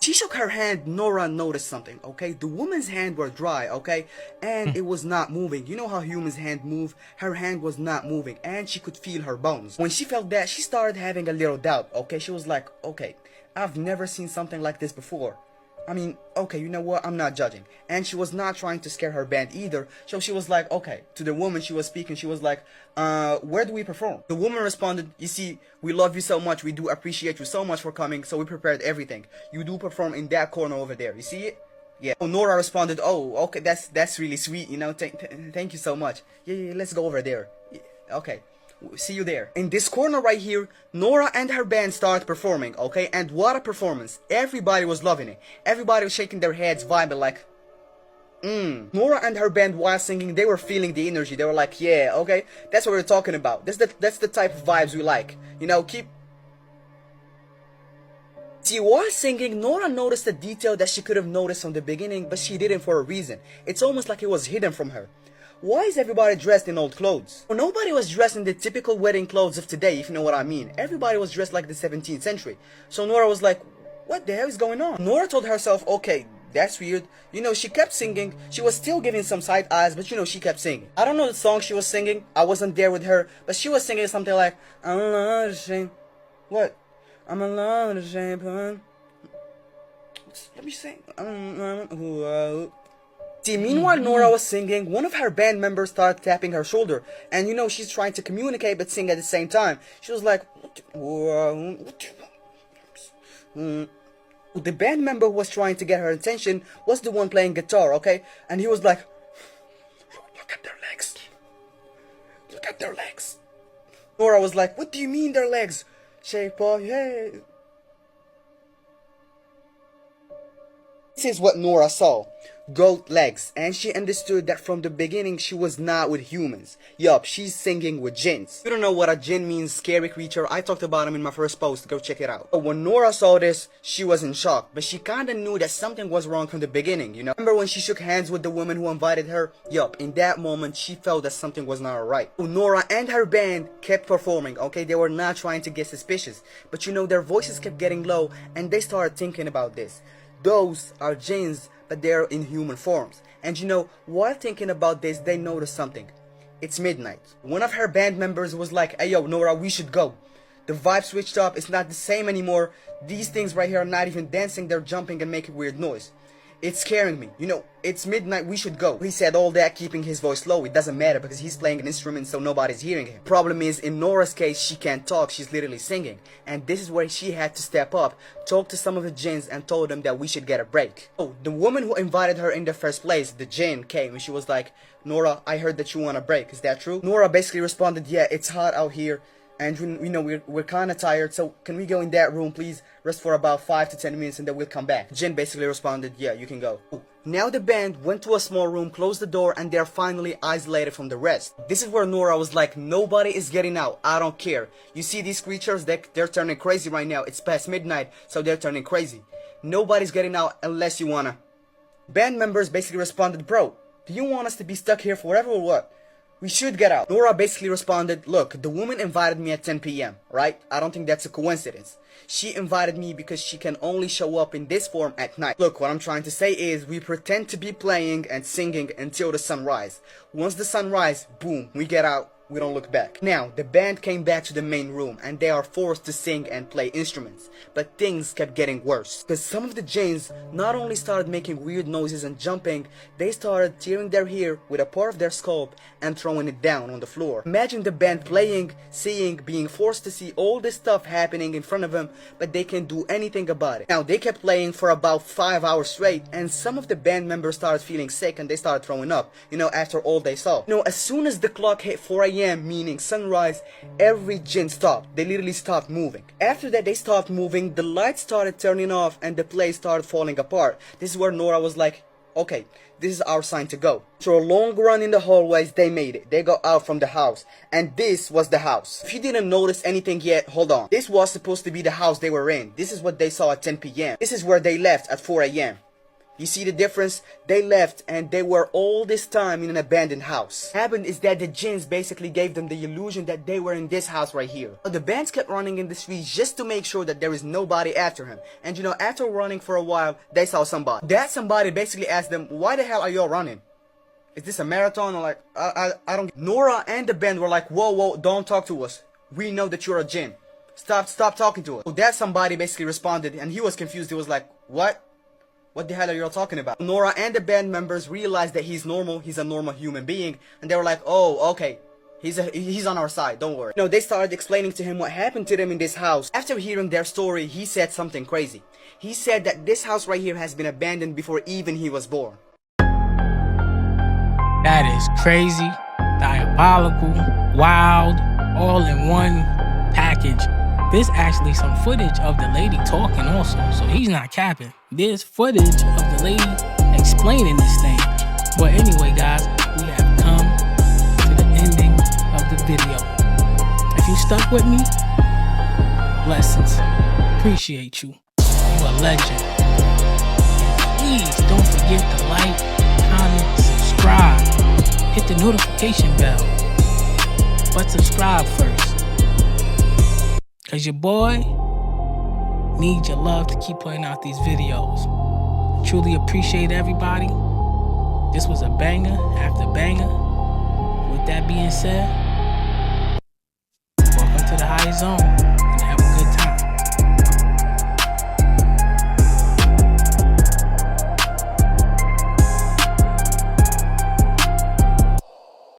[SPEAKER 8] She shook her hand. Nora noticed something, okay? The woman's hand were dry, okay? And it was not moving. You know how humans' hand move? Her hand was not moving, and she could feel her bones. When she felt that, she started having a little doubt, okay? She was like, okay, I've never seen something like this before. I mean, okay, you know what? I'm not judging. And she was not trying to scare her band either. So she was like, okay, to the woman she was speaking, she was like, where do we perform? The woman responded, you see, we love you so much. We do appreciate you so much for coming. So we prepared everything. You do perform in that corner over there. You see it? Yeah. So Nora responded, oh, okay, that's really sweet. You know, thank you so much. Yeah, let's go over there. Yeah, okay. See you there. In this corner right here, Nora and her band started performing, okay? And what a performance. Everybody was loving it. Everybody was shaking their heads, vibing like, Nora and her band, while singing, they were feeling the energy. They were like, yeah, okay, that's what we're talking about. That's the type of vibes we like. You know, See, while singing, Nora noticed a detail that she could have noticed from the beginning, but she didn't for a reason. It's almost like it was hidden from her. Why is everybody dressed in old clothes? Well, nobody was dressed in the typical wedding clothes of today, if you know what I mean. Everybody was dressed like the 17th century. So Nora was like, what the hell is going on? Nora told herself, okay, that's weird. You know, she kept singing. She was still giving some side eyes, but you know, she kept singing. I don't know the song she was singing. I wasn't there with her, but she was singing something like, I'm a lot ashamed. What? I'm a lot ashamed. Let me sing. See, meanwhile, Nora was singing. One of her band members started tapping her shoulder. And you know, she's trying to communicate but sing at the same time. She was like, the band member who was trying to get her attention was the one playing guitar, okay? And he was like, look at their legs. Look at their legs. Nora was like, what do you mean their legs? Shape of, yeah. This is what Nora saw. Goat legs, and she understood that from the beginning she was not with humans. Yup, she's singing with jinns. You don't know what a jinn means, scary creature. I talked about him in my first post, go check it out. But when Nora saw this, she was in shock, but she kinda knew that something was wrong from the beginning, you know? Remember when she shook hands with the woman who invited her? Yup, in that moment she felt that something was not right. So Nora and her band kept performing, okay? They were not trying to get suspicious, but you know, their voices kept getting low, and they started thinking about this. Those are jinns, but they're in human forms. And you know, while thinking about this, they noticed something. It's midnight. One of her band members was like, hey yo, Nora, we should go. The vibe switched up, it's not the same anymore. These things right here are not even dancing, they're jumping and making weird noise. It's scaring me. You know, it's midnight, we should go. He said all that keeping his voice low. It doesn't matter because he's playing an instrument so nobody's hearing him. Problem is, in Nora's case, she can't talk, she's literally singing. And this is where she had to step up, talk to some of the jinns and told them that we should get a break. Oh, the woman who invited her in the first place, the jinn, came and she was like, Nora, I heard that you want a break, is that true? Nora basically responded, yeah, it's hot out here. And you know, we're kind of tired, so can we go in that room, please? Rest for about 5 to 10 minutes and then we'll come back. Jin basically responded, yeah, you can go. Now the band went to a small room, closed the door, and they're finally isolated from the rest. This is where Nora was like, nobody is getting out, I don't care. You see these creatures, they're turning crazy right now. It's past midnight, so they're turning crazy. Nobody's getting out unless you wanna Band members basically responded, bro, do you want us to be stuck here forever or what? We should get out. Nora basically responded, look, the woman invited me at 10 p.m., right? I don't think that's a coincidence. She invited me because she can only show up in this form at night. Look, what I'm trying to say is we pretend to be playing and singing until the sunrise. Once the sunrise, boom, we get out. We don't look back. Now, the band came back to the main room and they are forced to sing and play instruments. But things kept getting worse. Because some of the jinns not only started making weird noises and jumping, they started tearing their hair with a part of their scalp and throwing it down on the floor. Imagine the band playing, seeing, being forced to see all this stuff happening in front of them, but they can't do anything about it. Now, they kept playing for about 5 hours straight, and some of the band members started feeling sick and they started throwing up, after all they saw. As soon as the clock hit 4 a.m., meaning sunrise, every jinn stopped. They literally stopped moving. After that, they stopped moving, the lights started turning off, and the place started falling apart. This is where Nora was like, okay, this is our sign to go. After a long run in the hallways, they made it. They got out from the house, and this was the house. If you didn't notice anything yet, hold on. This was supposed to be the house they were in. This is what they saw at 10 p.m. This is where they left at 4 a.m. You see the difference? They left and they were all this time in an abandoned house. What happened is that the jinns basically gave them the illusion that they were in this house right here. The bands kept running in the streets just to make sure that there is nobody after him. And after running for a while, they saw somebody. That somebody basically asked them, why the hell are y'all running? Is this a marathon? Or like, I don't. Nora and the band were like, whoa, don't talk to us. We know that you're a jinn. Stop talking to us. So that somebody basically responded and he was confused. He was like, what? What the hell are you all talking about? Nora and the band members realized that he's normal, he's a normal human being, and they were like, oh, okay, he's on our side, don't worry. They started explaining to him what happened to them in this house. After hearing their story, he said something crazy. He said that this house right here has been abandoned before even he was born.
[SPEAKER 3] That is crazy, diabolical, wild, all in one package. There's actually some footage of the lady talking also, so he's not capping. There's footage of the lady explaining this thing. But anyway, guys, we have come to the ending of the video. If you stuck with me, blessings. Appreciate you. You're a legend. Please don't forget to like, comment, subscribe. Hit the notification bell. But subscribe first. Cause your boy needs your love to keep putting out these videos. Truly appreciate everybody. This was a banger after banger. With that being said, welcome to the High Zone.